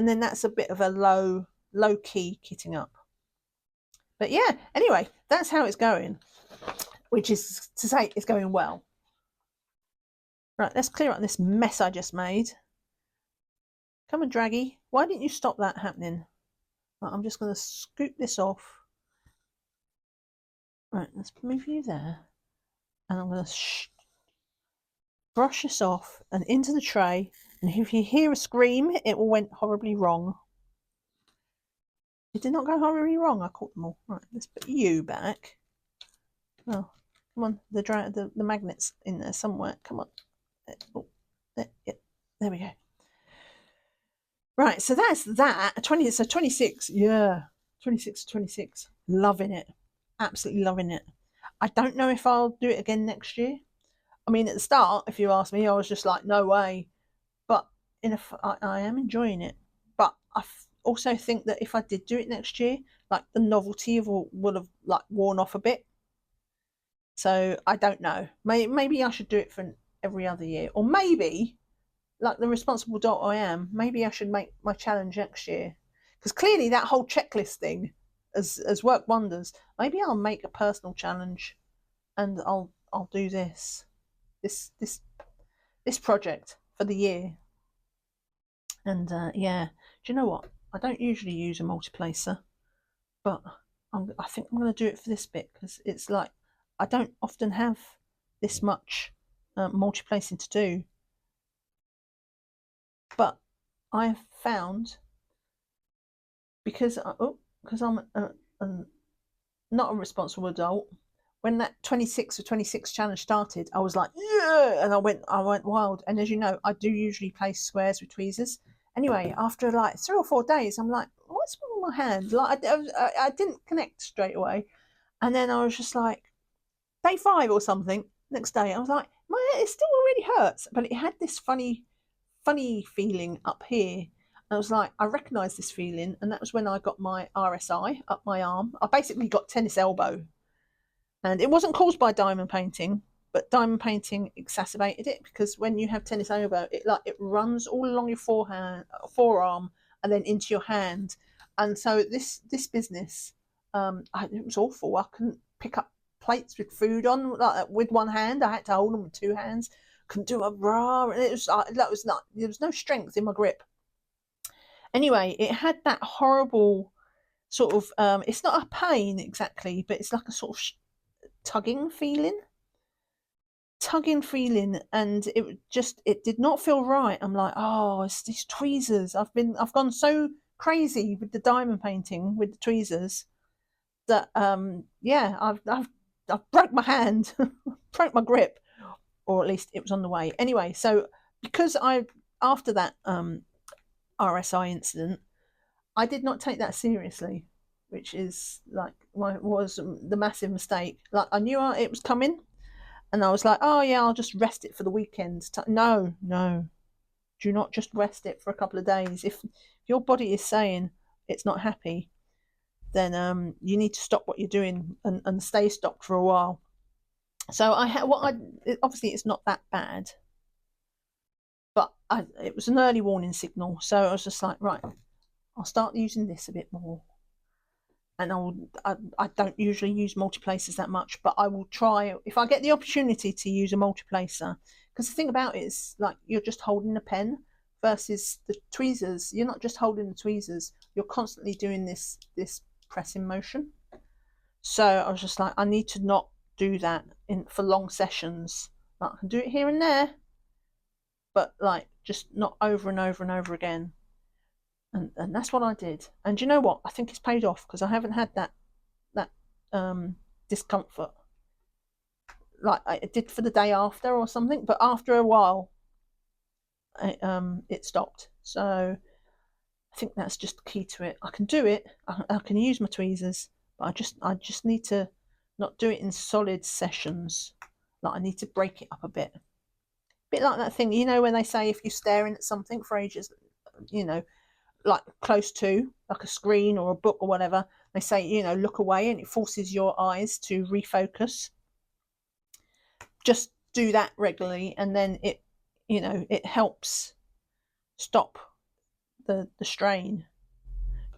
and then that's a bit of a low key kitting up. But yeah, anyway, that's how it's going, which is to say it's going well. Right, let's clear up this mess I just made. Come on, Draggy, why didn't you stop that happening? Right, I'm just going to scoop this off. Right, let's move you there, and I'm going to brush this off and into the tray, and if you hear a scream, it all went horribly wrong. It did not go horribly wrong. I caught them all. Right, let's put you back. Oh, come on, the magnet's in there somewhere. Come on. Oh, there we go. Right, so that's that. 20, so 26, yeah. 26 to 26. Loving it. Absolutely loving it. I don't know if I'll do it again next year. I mean, at the start, if you ask me, I was just like, no way. But I am enjoying it. But I also think that if I did do it next year, like the novelty would have like worn off a bit. So I don't know. Maybe I should do it for every other year, or maybe, like the responsible adult I am, maybe I should make my challenge next year, because clearly that whole checklist thing has worked wonders. Maybe I'll make a personal challenge, and I'll do this project for the year. And yeah, do you know what? I don't usually use a multiplacer, but I think I'm going to do it for this bit, because it's like I don't often have this much multiplacing to do. But I have found, because I'm not a responsible adult, when that 26 or 26 challenge started, I was like, yeah, and I went wild. And as you know, I do usually place squares with tweezers. Anyway, after like 3 or 4 days, I'm like, what's wrong with my hand? Like I didn't connect straight away, and then I was just like, day 5 or something. Next day, I was like, it still really hurts, but it had this funny feeling up here. And I was like, I recognise this feeling, and that was when I got my RSI up my arm. I basically got tennis elbow, and it wasn't caused by diamond painting, but diamond painting exacerbated it, because when you have tennis elbow, it runs all along your forearm and then into your hand. And so this business, it was awful. I couldn't pick up plates with food on with one hand. I had to hold them with 2 hands. Couldn't do a bra. It was there was no strength in my grip. Anyway, it had that horrible sort of it's not a pain exactly, but it's like a sort of tugging feeling, and it did not feel right. I'm like, oh, it's these tweezers. I've gone so crazy with the diamond painting with the tweezers that yeah, I've broke my hand, broke my grip, or at least it was on the way. Anyway, so because after that RSI incident, I did not take that seriously, which is like was the massive mistake. Like I knew it was coming, and I was like, oh yeah, I'll just rest it for the weekend. No, do not just rest it for a couple of days. If your body is saying it's not happy, then you need to stop what you're doing and stay stopped for a while. So obviously it's not that bad, but it was an early warning signal. So I was just like, right, I'll start using this a bit more. And I don't usually use multiplacers that much, but I will try if I get the opportunity to use a multiplacer. Because the thing about it is, like, you're just holding a pen versus the tweezers. You're not just holding the tweezers; you're constantly doing this pressing motion. So I was just like, I need to not do that for long sessions. Like, I can do it here and there, but like just not over and over and over again. And that's what I did. And you know what? I think it's paid off, because I haven't had that discomfort like I did for the day after or something. But after a while, it stopped. So I think that's just the key to it. I can do it. I can use my tweezers, but I just need to not do it in solid sessions. Like I need to break it up a bit. A bit like that thing, when they say if you're staring at something for ages, like close to like a screen or a book or whatever, they say, look away, and it forces your eyes to refocus. Just do that regularly, and then it helps stop the strain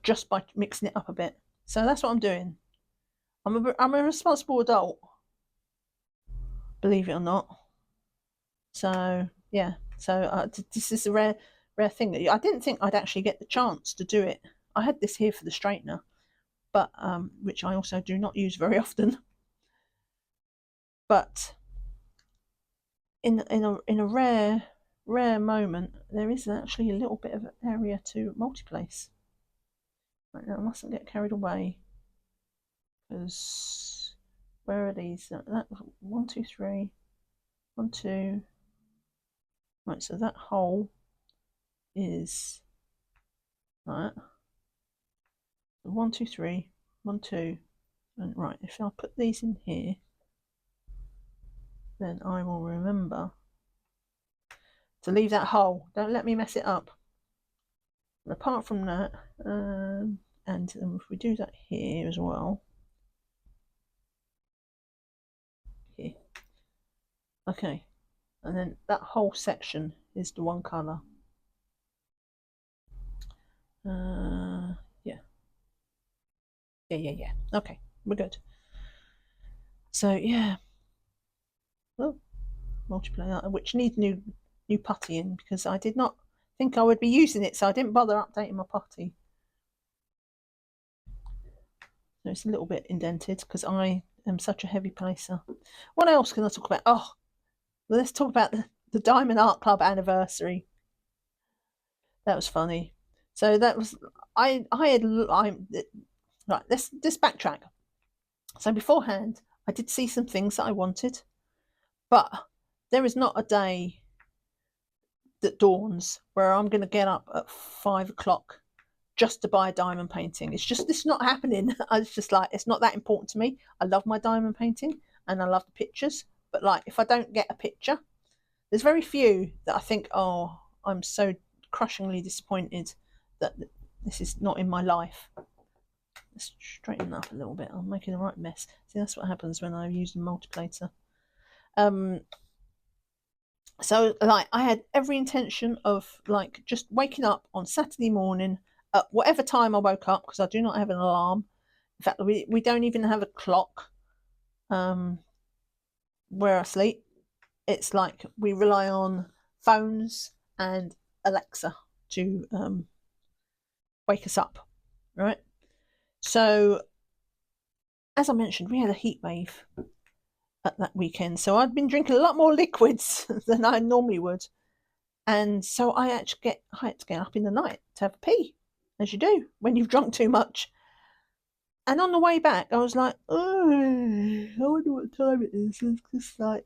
just by mixing it up a bit. So that's what I'm doing. I'm a responsible adult, believe it or not. So yeah, so this is a rare thing. I didn't think I'd actually get the chance to do it. I had this here for the straightener, but which I also do not use very often. But in a rare moment, there is actually a little bit of area to multiplace. Right now, I mustn't get carried away, because where are these? That 1, 2, 3, 1, 2. Right, so that hole is that. 1, 2, 3, 1, 2, and right. If I put these in here, then I will remember to leave that hole. Don't let me mess it up. And apart from that, and if we do that here as well, here, okay, and then that whole section is the one colour. Yeah. Okay, we're good. So yeah, oh, multiplayer, which needs new putty in, because I did not think I would be using it, so I didn't bother updating my putty. So it's a little bit indented because I am such a heavy placer. What else can I talk about? Oh, well, let's talk about the Diamond Art Club anniversary. That was funny. So that was right. Let's backtrack. So beforehand, I did see some things that I wanted, but there is not a day that dawns where I'm going to get up at 5 o'clock just to buy a diamond painting. It's not happening. It's just like, it's not that important to me. I love my diamond painting and I love the pictures, but like, if I don't get a picture, there's very few that I think, oh, I'm so crushingly disappointed that this is not in my life. Let's straighten that up a little bit. I'm making the right mess. See, that's what happens when I use the multiplater. So like, I had every intention of like just waking up on Saturday morning at whatever time I woke up, because I do not have an alarm. In fact, we don't even have a clock where I sleep. It's like we rely on phones and Alexa to wake us up, right? So as I mentioned, we had a heat wave at that weekend, so I'd been drinking a lot more liquids than I normally would, and so I had to get up in the night to have a pee, as you do when you've drunk too much. And on the way back, I was like, oh, I wonder what time it is. It's just like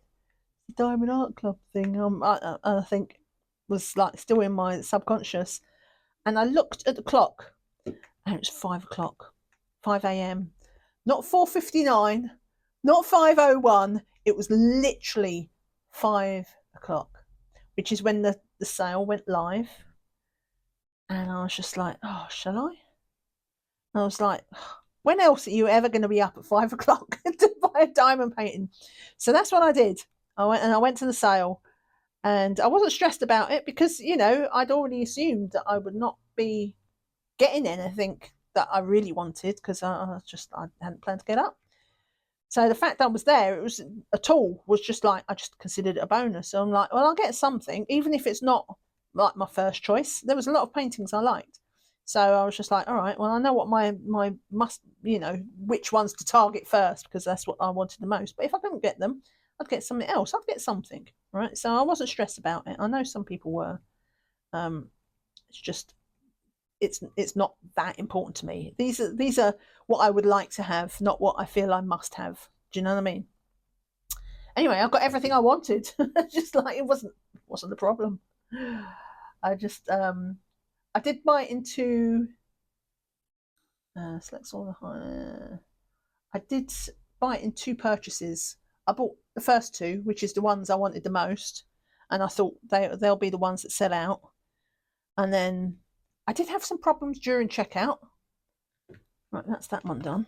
the Diamond Art Club thing. I think was like still in my subconscious. And I looked at the clock, and it was 5 o'clock, 5 a.m. Not 4:59, not 5:01. It was literally 5 o'clock, which is when the sale went live. And I was just like, oh, shall I? And I was like, when else are you ever going to be up at 5 o'clock to buy a diamond painting? So that's what I did. I went to the sale, and I wasn't stressed about it because, you know, I'd already assumed that I would not be getting anything that I really wanted, because I hadn't planned to get up. So the fact that I was there, it was a tool, was just like, I just considered it a bonus. So I'm like, well, I'll get something, even if it's not like my first choice. There was a lot of paintings I liked. So I was just like, all right, well, I know what my must, you know, which ones to target first, because that's what I wanted the most. But if I couldn't get them, I'd get something else. I'd get something, right? So I wasn't stressed about it. I know some people were. It's just, it's not that important to me. These are what I would like to have, not what I feel I must have. Do you know what I mean? Anyway, I got everything I wanted. Just like, it wasn't the problem. I just I did buy into select all the higher. I did buy it in 2 purchases. I bought the first 2, which is the ones I wanted the most, and I thought they'll be the ones that sell out. And then I did have some problems during checkout. Right, that's that one done.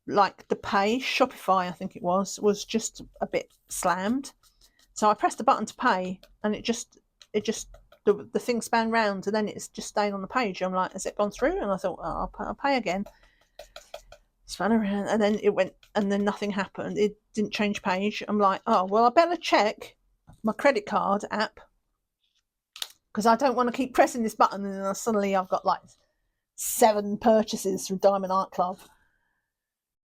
Like the pay, Shopify, I think it was just a bit slammed. So I pressed the button to pay, and it just the thing span round, and then it's just staying on the page. I'm like, has it gone through? And I thought, oh, I'll pay again. Span around, and then it went, and then nothing happened. It didn't change page. I'm like, oh well, I better check my credit card app, because I don't want to keep pressing this button and then suddenly I've got like 7 purchases through Diamond Art Club.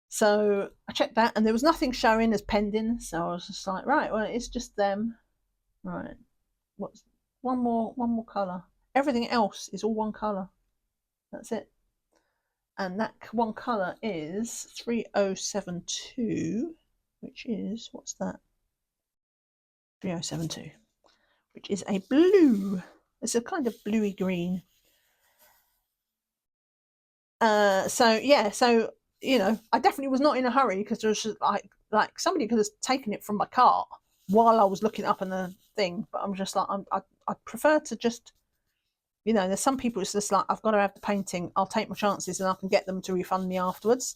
So I checked that, and there was nothing showing as pending. So I was just like, right, well, it's just them. Right, what's one more colour? Everything else is all one colour. That's it. And that one colour is 3072, which is, what's that? 3072, which is a blue. It's a kind of bluey green. So yeah, so I definitely was not in a hurry, because there was just like somebody could have taken it from my cart while I was looking up in the thing. But I'm just like, I prefer to just, there's some people it's just like, I've got to have the painting. I'll take my chances and I can get them to refund me afterwards.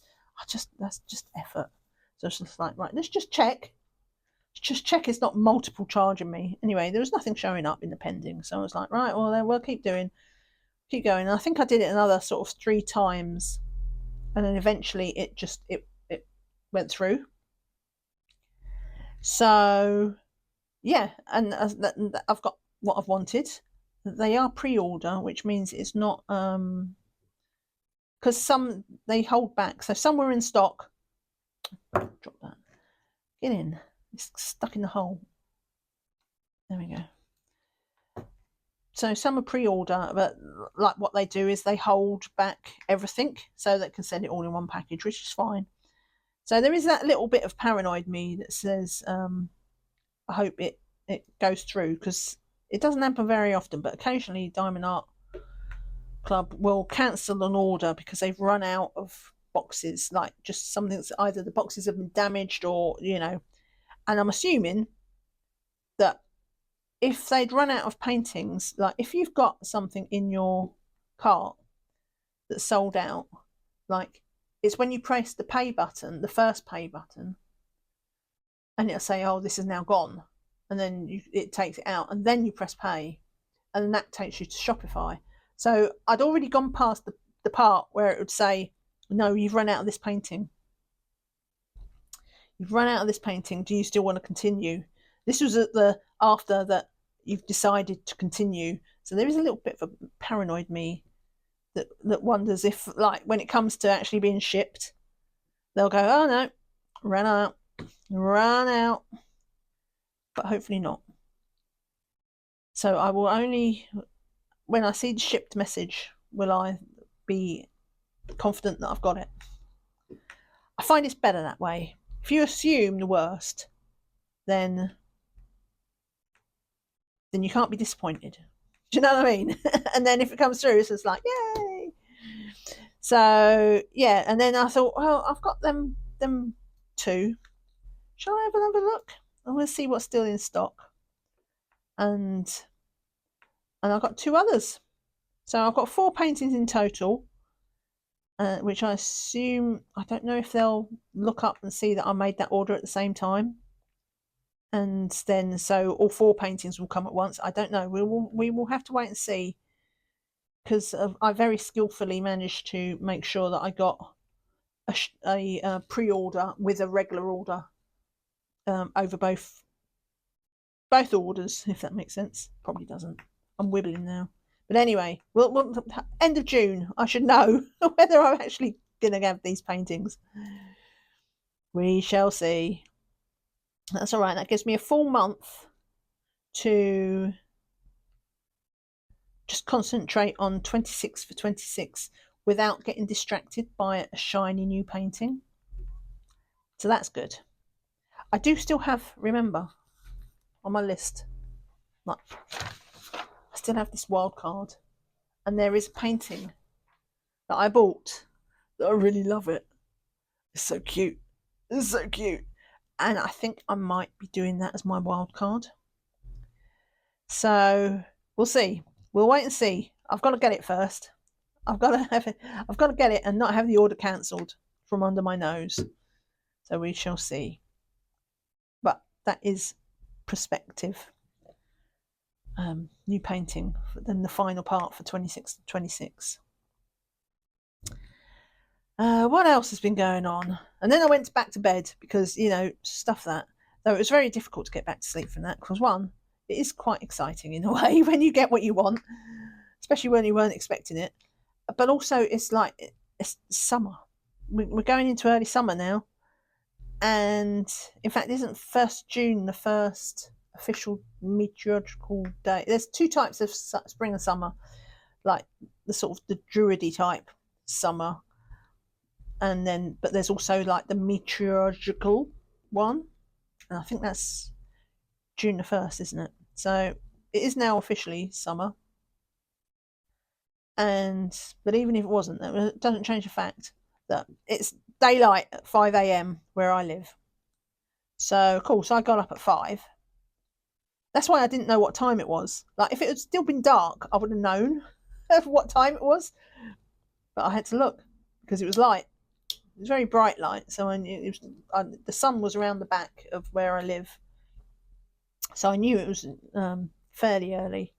That's just effort. So it's just like, right, let's just check. Just check it's not multiple charging me. Anyway, there was nothing showing up in the pending, so I was like, right, well then we'll keep going. And I think I did it another sort of 3 times, and then eventually it went through. So yeah, and I've got what I've wanted. They are pre-order, which means it's not because some they hold back. So some were in stock. Drop that. Get in. It's stuck in the hole. There we go. So some are pre-order, but like what they do is they hold back everything so they can send it all in one package, which is fine. So there is that little bit of paranoid me that says, I hope it goes through, because it doesn't happen very often, but occasionally Diamond Art Club will cancel an order because they've run out of boxes, like just something that's either the boxes have been damaged or, and I'm assuming that if they'd run out of paintings, like if you've got something in your cart that's sold out, like it's when you press the pay button, the first pay button, and it'll say, oh, this is now gone. And then it takes it out, and then you press pay, and then that takes you to Shopify. So I'd already gone past the part where it would say, no, you've run out of this painting. You've run out of this painting. Do you still want to continue? This was after that you've decided to continue. So there is a little bit of a paranoid me that wonders if, like, when it comes to actually being shipped, they'll go, oh no, run out. But hopefully not. So I will only, when I see the shipped message, will I be confident that I've got it. I find it's better that way. If you assume the worst, then you can't be disappointed. Do you know what I mean? And then if it comes through, it's just like, yay. So yeah, and then I thought, well, I've got them 2. Shall I have another look? I'm going to see what's still in stock. And I've got 2 others. So I've got 4 paintings in total, which I assume, I don't know if they'll look up and see that I made that order at the same time. And then, so all 4 paintings will come at once. I don't know. We will have to wait and see, because I very skillfully managed to make sure that I got a pre-order with a regular order over both orders, if that makes sense. Probably doesn't. I'm wibbling now. But anyway, we'll end of June, I should know whether I'm actually going to have these paintings. We shall see. That's all right. That gives me a full month to just concentrate on 26 for 26 without getting distracted by a shiny new painting. So that's good. I do still have, remember, on my list, like, I still have this wild card, and there is a painting that I bought that I really love it. It's so cute. It's so cute. And I think I might be doing that as my wild card. So we'll see. We'll wait and see. I've got to get it first. I've got to have it. I've got to get it and not have the order cancelled from under my nose. So we shall see. But that is perspective. new painting than the final part for 26. What else has been going on? And then I went back to bed because, stuff that. Though it was very difficult to get back to sleep from that because, one, it is quite exciting in a way when you get what you want, especially when you weren't expecting it. But also, it's like it's summer. We're going into early summer now. And in fact, isn't 1st June the first official meteorological day? There's 2 types of spring and summer, like the sort of the druidy type summer, and then but there's also like the meteorological one, and I think that's June the 1st, isn't it? So it is now officially summer. But even if it wasn't, it doesn't change the fact that it's daylight at 5 a.m. where I live. So, of course, I got up at 5. That's why I didn't know what time it was. Like, if it had still been dark, I would have known what time it was. But I had to look because it was light. It was very bright light. So the sun was around the back of where I live. So I knew it was fairly early,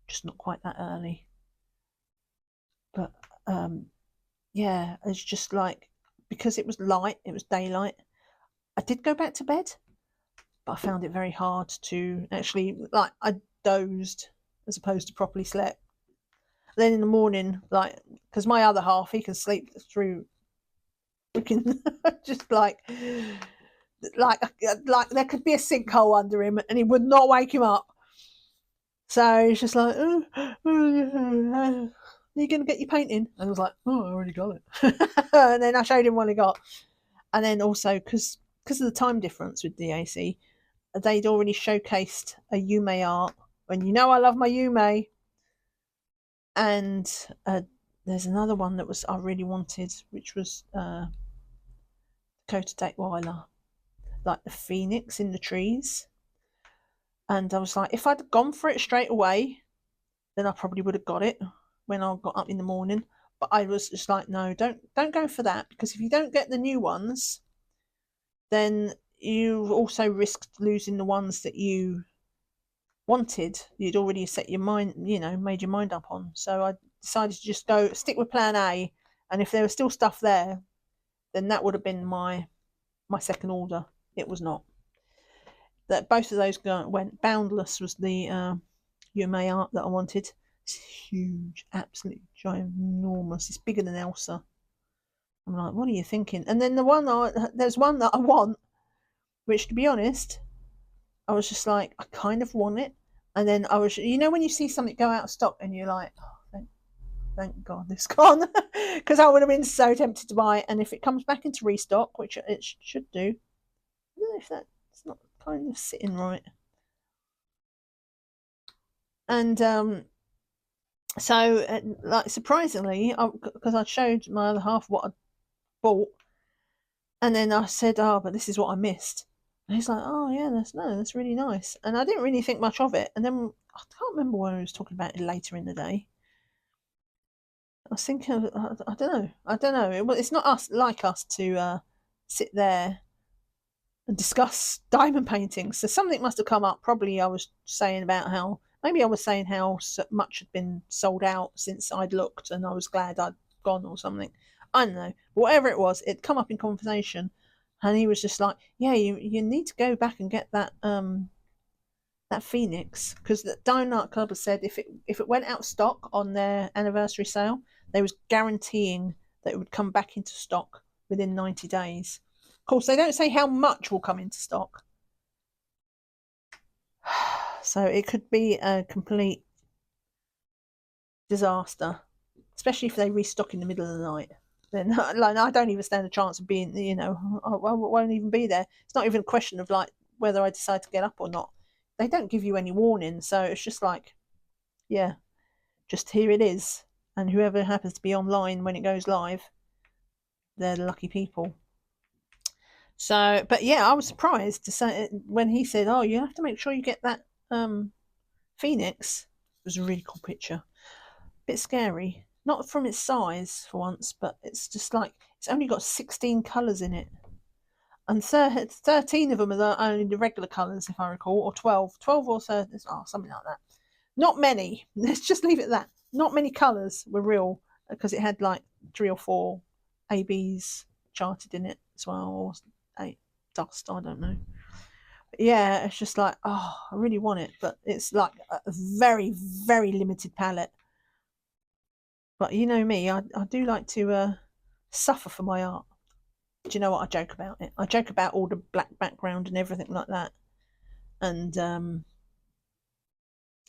just not quite that early. But yeah, it's just like, because it was light, it was daylight. I did go back to bed, but I found it very hard to actually, like, I dozed as opposed to properly slept. Then in the morning, like, because my other half, he can sleep through, we can just like there could be a sinkhole under him and he would not wake him up. So he's just like, oh, are you going to get your painting? And I was like, oh, I already got it. And then I showed him what I got. And then also, because of the time difference with DAC, they'd already showcased a Yume art. And you know I love my Yume. And there's another one that I really wanted, which was Kuretake Weiler, like the phoenix in the trees. And I was like, if I'd gone for it straight away, then I probably would have got it when I got up in the morning. But I was just like, no, don't go for that, because if you don't get the new ones, then you also risked losing the ones that you wanted. You'd already set your mind, made your mind up on. So I decided to just stick with plan A, and if there was still stuff there, then that would have been my second order. It was not. That both of those went. Boundless was the Yume art that I wanted. It's huge, absolutely ginormous. It's bigger than Elsa. I'm like, what are you thinking? And then there's one that I want, which, to be honest, I was just like, I kind of want it. And then I was, when you see something go out of stock and you're like, oh, thank God this gone, because I would have been so tempted to buy it. And if it comes back into restock, which it should do, I don't know if that's not kind of sitting right. And so, like, surprisingly, because I showed my other half what I bought, and then I said, "Oh, but this is what I missed." And he's like, "Oh yeah, that's really nice." And I didn't really think much of it. And then I can't remember when I was talking about it later in the day. I was thinking, I don't know. It's not us to sit there and discuss diamond paintings. So something must have come up. Probably I was saying about how much had been sold out since I'd looked, and I was glad I'd gone or something. I don't know. Whatever it was, it'd come up in conversation, and he was just like, "Yeah, you need to go back and get that Phoenix, because the Diamond Art Club has said if it went out of stock on their anniversary sale, they was guaranteeing that it would come back into stock within 90 days. Of course, they don't say how much will come into stock, so it could be a complete disaster, especially if they restock in the middle of the night. Then, like, I don't even stand a chance of being, I won't even be there. It's not even a question of like whether I decide to get up or not. They don't give you any warning, so it's just like, yeah, just here it is, and whoever happens to be online when it goes live, they're the lucky people. So, but yeah, I was surprised to say when he said, "Oh, you have to make sure you get that Phoenix." It was a really cool picture. A bit scary, not from its size for once, but it's just like it's only got 16 colours in it, and 13 of them are only the regular colours, if I recall, or 12 or 13, something like that. Not many. Let's just leave it at that. Not many colours were real because it had like 3 or 4 ABs charted in it as well, or 8 dust. I don't know. But yeah, it's just like, oh, I really want it, but it's like a very, very limited palette. But you know me, I do like to suffer for my art. Do you know what I joke about it? I joke about all the black background and everything like that, and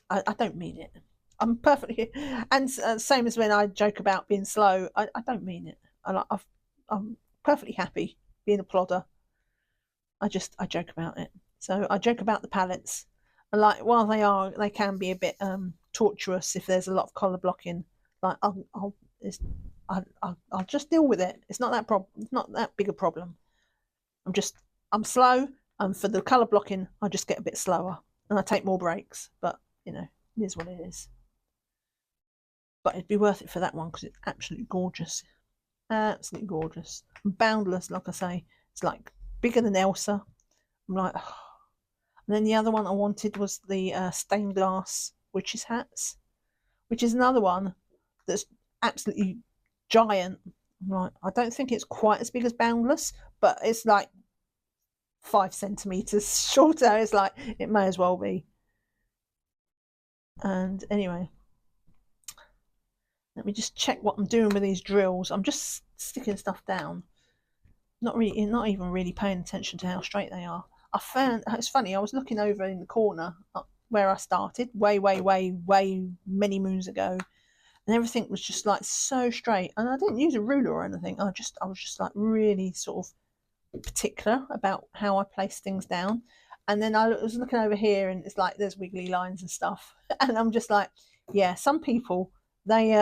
I don't mean it. I'm perfectly, and same as when I joke about being slow. I don't mean it. I'm perfectly happy being a plodder. I joke about it. So I joke about the palettes, and like while they can be a bit torturous if there's a lot of color blocking. Like I'll just deal with it. It's not that problem. It's not that big a problem. I'm slow, and for the color blocking, I just get a bit slower and I take more breaks. But you know, it is what it is. But it'd be worth it for that one because it's absolutely gorgeous. Absolutely gorgeous. Boundless, like I say. It's like bigger than Elsa. I'm like, oh. And then the other one I wanted was the stained glass witches' hats, which is another one that's absolutely giant. Right, I don't think it's quite as big as Boundless, but it's like 5 centimeters shorter. It's like it may as well be. And anyway, let me just check what I'm doing with these drills. I'm just sticking stuff down. Not even really paying attention to how straight they are. I found it's funny. I was looking over in the corner where I started, way, many moons ago, and everything was just like so straight. And I didn't use a ruler or anything. I was just like really sort of particular about how I placed things down. And then I was looking over here, and it's like there's wiggly lines and stuff. And I'm just like, yeah, some people they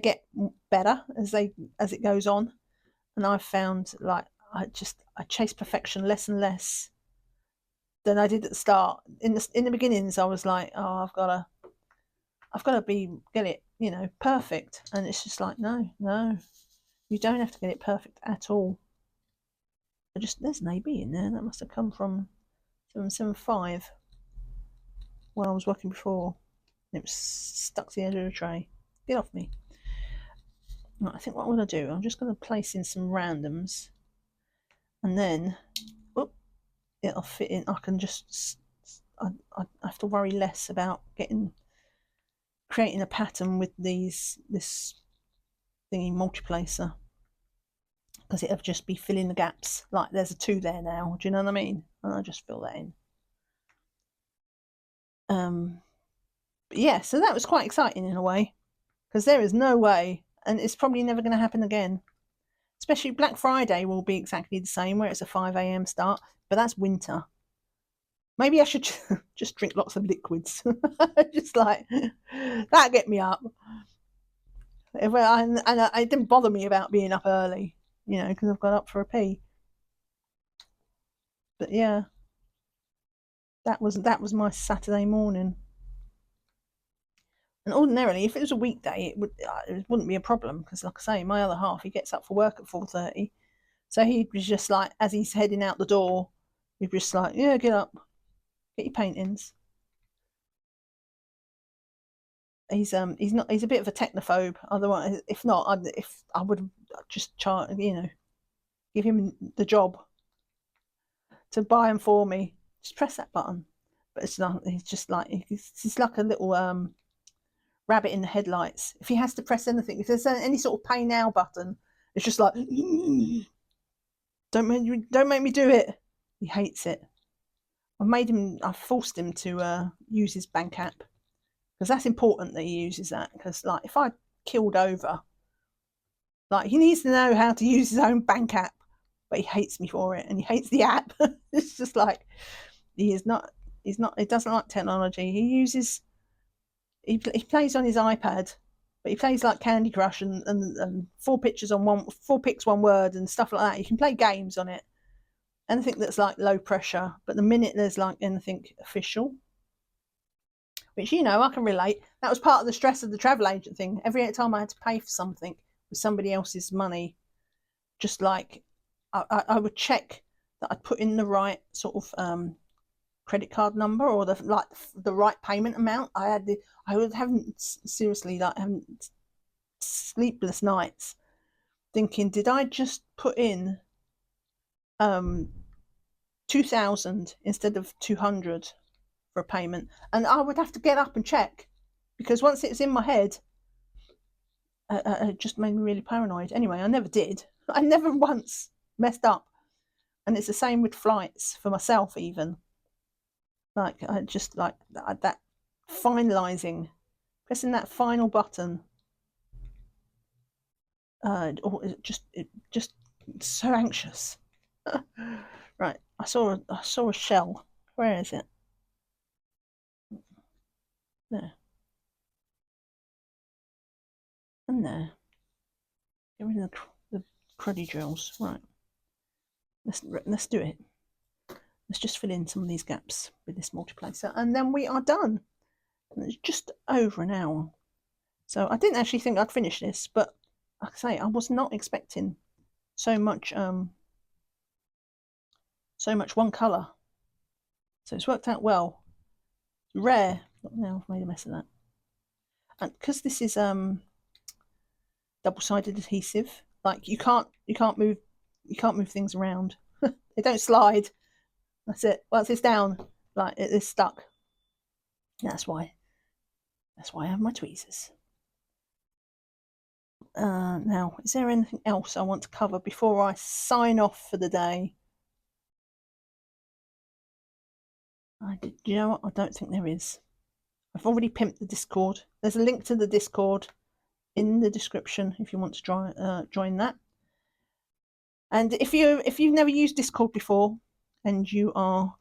get better as it goes on, and I've found like I chase perfection less and less than I did at the start. In the beginnings, I was like, oh, I've got to get it, perfect, and it's just like, no, you don't have to get it perfect at all. There's an AB in there that must have come from 775 when I was working before. It was stuck to the edge of the tray. Get off me. Right, I think what I'm going to do, I'm just going to place in some randoms, and then it'll fit in. I can just I have to worry less about creating a pattern with this thingy multiplacer, because it'll just be filling the gaps. Like there's a 2 there now. Do you know what I mean? And I just fill that in. But yeah, so that was quite exciting in a way, because there is no way, and it's probably never going to happen again. Especially Black Friday will be exactly the same, where it's a 5 a.m. start, but that's winter. Maybe I should just drink lots of liquids. Just like that get me up. And it didn't bother me about being up early, because I've got up for a pee. But yeah, that was my Saturday morning. And ordinarily, if it was a weekday, it wouldn't be a problem, because, like I say, my other half, he gets up for work at 4:30, so he was just like, as he's heading out the door, he'd be just like, yeah, get up, get your paintings. He's a bit of a technophobe. Otherwise, if not, if I would just give him the job to buy them for me. Just press that button. But it's not. He's just like he's like a little rabbit in the headlights. If he has to press anything, if there's any sort of pay now button, it's just like don't make me do it. He hates it. I've forced him to use his bank app, because that's important that he uses that. Because like if I killed over, like he needs to know how to use his own bank app, but he hates me for it, and he hates the app. It's just like he doesn't like technology. He plays on his iPad, but he plays like Candy Crush and 4 pictures on 4 pics 1 word and stuff like that. You can play games on it, anything that's like low pressure. But the minute there's like anything official, which I can relate. That was part of the stress of the travel agent thing. Every time I had to pay for something with somebody else's money, just like I would check that I'd put in the right sort of credit card number or the right payment amount. I was having seriously having sleepless nights thinking, did I just put in 2,000 instead of 200 for a payment? And I would have to get up and check, because once it was in my head, it just made me really paranoid. Anyway, I never did. I never once messed up. And it's the same with flights for myself, even. Like, I just like that finalizing, pressing that final button. Or it just so anxious. Right, I saw a shell. Where is it? There. And there. Get rid of the cruddy drills. Right. Let's do it. Let's just fill in some of these gaps with this multiplacer, and then we are done. And it's just over an hour. So I didn't actually think I'd finish this, but like I say, I was not expecting so much one colour. So it's worked out well. Rare. Now I've made a mess of that. And because this is double-sided adhesive, like you can't move things around. They don't slide. That's it. Once it's down, like it is stuck. That's why I have my tweezers. Now, is there anything else I want to cover before I sign off for the day? You know what? I don't think there is. I've already pimped the Discord. There's a link to the Discord in the description if you want to join that. And if you've never used Discord before and you are a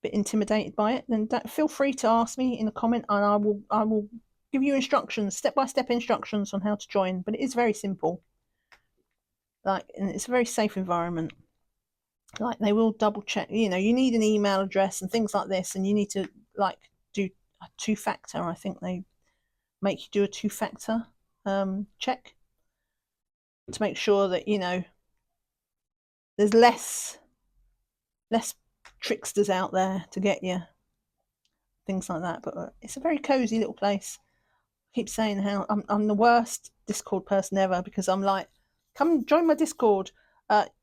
bit intimidated by it, then feel free to ask me in a comment, and I will give you instructions, step-by-step instructions on how to join. But it is very simple. And it's a very safe environment. Like, they will double check. You need an email address and things like this, and you need to do a 2-factor. I think they make you do a 2-factor check to make sure that there's less tricksters out there to get you, things like that. But it's a very cozy little place. I keep saying how I'm the worst Discord person ever, because I'm like, come join my Discord.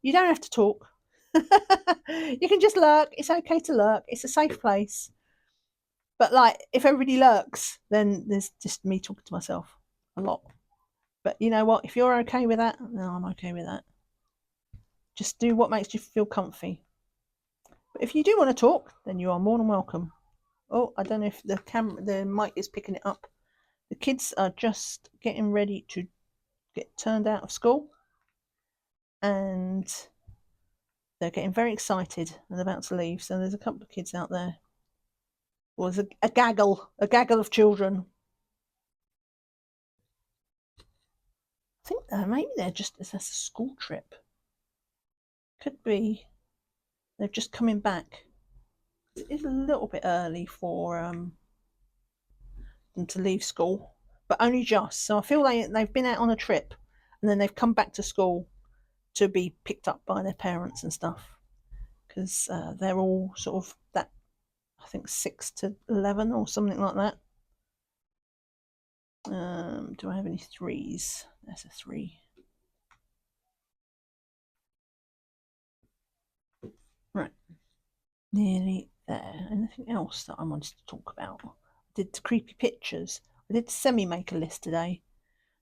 You don't have to talk. You can just lurk. It's okay to lurk. It's a safe place. But if everybody lurks, then there's just me talking to myself a lot. But you know what? If you're okay with that, no, I'm okay with that. Just do what makes you feel comfy. But if you do want to talk, then you are more than welcome. Oh, I don't know if the mic is picking it up. The kids are just getting ready to get turned out of school, and they're getting very excited and about to leave. So there's a couple of kids out there. Well, there's a gaggle of children. I think maybe it's a school trip. Could be they're just coming back. It is a little bit early for them to leave school, but only just. So I feel like they've been out on a trip, and then they've come back to school to be picked up by their parents and stuff, because they're all sort of that, I think 6 to 11 or something like that. Do I have any 3s? There's a 3. Right, nearly there. Anything else that I wanted to talk about? I did the creepy pictures. I did the semi-maker list today,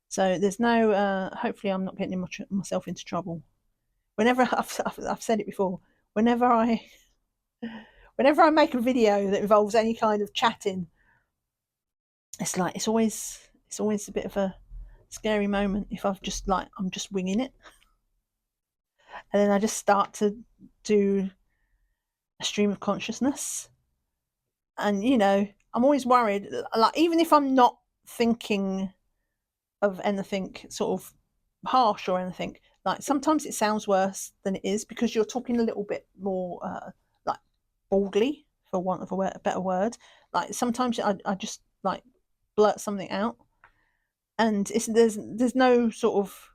so there's no. Hopefully, I'm not getting myself into trouble. Whenever I've said it before, whenever I make a video that involves any kind of chatting, it's always a bit of a scary moment if I'm just winging it, and then I just start to do a stream of consciousness, and I'm always worried, even if I'm not thinking of anything sort of harsh or anything, sometimes it sounds worse than it is, because you're talking a little bit more baldly, for want of a better word. Sometimes I just blurt something out, and there's no sort of,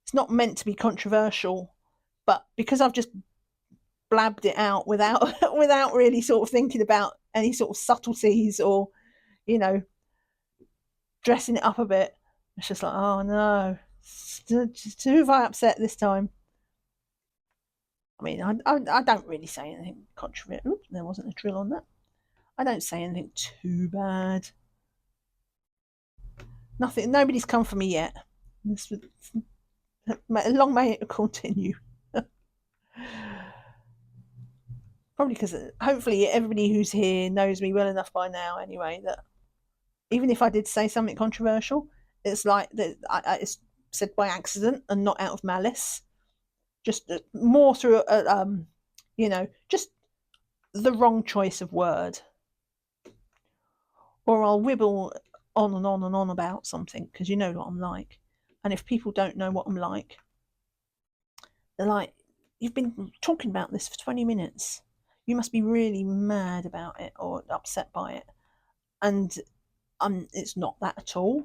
it's not meant to be controversial, but because I've just blabbed it out without without really sort of thinking about any sort of subtleties or, you know, dressing it up a bit. It's just like, oh no, who have I upset this time? I mean, I don't really say anything controversial. Oops, there wasn't a drill on that. I don't say anything too bad. Nothing. Nobody's come for me yet. Long may it continue. Probably because hopefully everybody who's here knows me well enough by now anyway that even if I did say something controversial, it's like that it's said by accident and not out of malice. Just more through you know, just the wrong choice of word, or I'll wibble on and on and on about something because you know what I'm like. And if people don't know what I'm like, they're like, you've been talking about this for 20 minutes. You must be really mad about it or upset by it. And it's not that at all.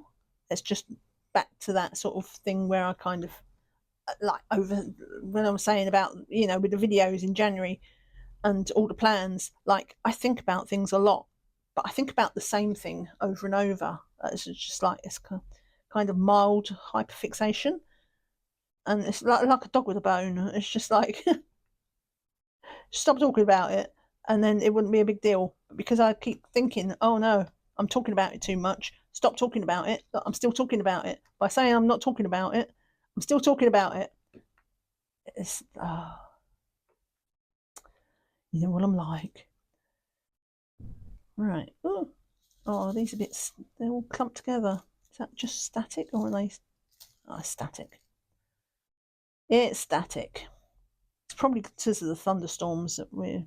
It's just back to that sort of thing where I kind of like over when I was saying about, you know, with the videos in January and all the plans, like I think about things a lot, but I think about the same thing over and over. It's just like it's kind of mild hyperfixation, and it's like a dog with a bone. It's just like stop talking about it, and then it wouldn't be a big deal. But because I keep thinking, oh no, I'm talking about it too much. Stop talking about it. I'm still talking about it. By saying I'm not talking about it, I'm still talking about it. It's you know what I'm like. Right. Oh, these are bits, they're all clumped together. Is that just static or are they? Oh, static. It's static. It's probably because of the thunderstorms that we're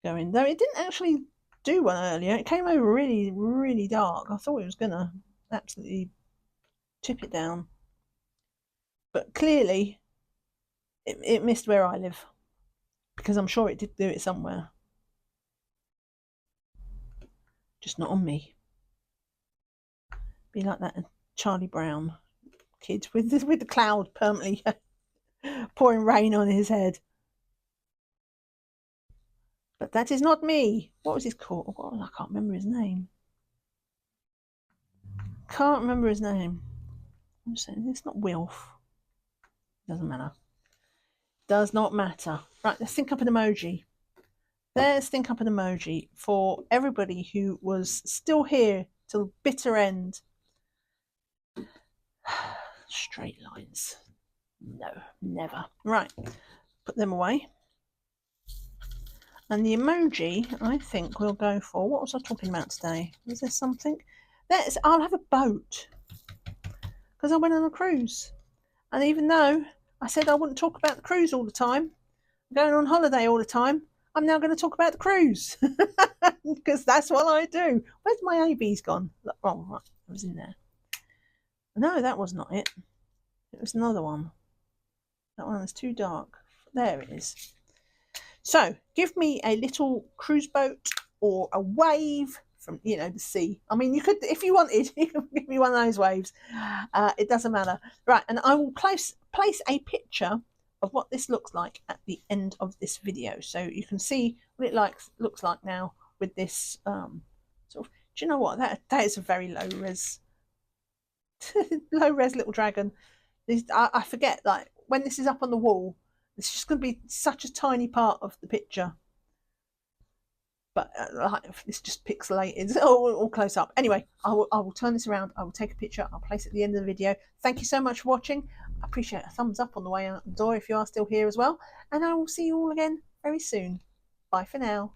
going. Though it didn't actually do one earlier. It came over really, really dark. I thought it was going to absolutely tip it down. But clearly, it missed where I live. Because I'm sure it did do it somewhere. Just not on me. Be like that Charlie Brown kid with the cloud permanently pouring rain on his head. But that is not me. What was his called? Oh, I can't remember his name. Can't remember his name. I'm saying it's not Wilf. Doesn't matter. Does not matter. Right, let's think up an emoji. Let's think up an emoji for everybody who was still here till the bitter end. Straight lines. No, never. Right, put them away. And the emoji, I think we'll go for, what was I talking about today? Was there something? I'll have a boat. Because I went on a cruise. And even though I said I wouldn't talk about the cruise all the time, going on holiday all the time, I'm now going to talk about the cruise. Because that's what I do. Where's my ABs gone? Oh, right, it was in there. No, that was not it. It was another one. That one was too dark. There it is. So, give me a little cruise boat or a wave from, you know, the sea. I mean, you could, if you wanted, you could give me one of those waves. It doesn't matter. Right, and I will place a picture of what this looks like at the end of this video. So you can see what it looks like now with this sort of, do you know what? That is a very low res, low res little dragon. I forget, like, when this is up on the wall, it's just going to be such a tiny part of the picture. But it's just pixelated, all close up. Anyway, I will turn this around. I will take a picture. I'll place it at the end of the video. Thank you so much for watching. I appreciate a thumbs up on the way out the door if you are still here as well. And I will see you all again very soon. Bye for now.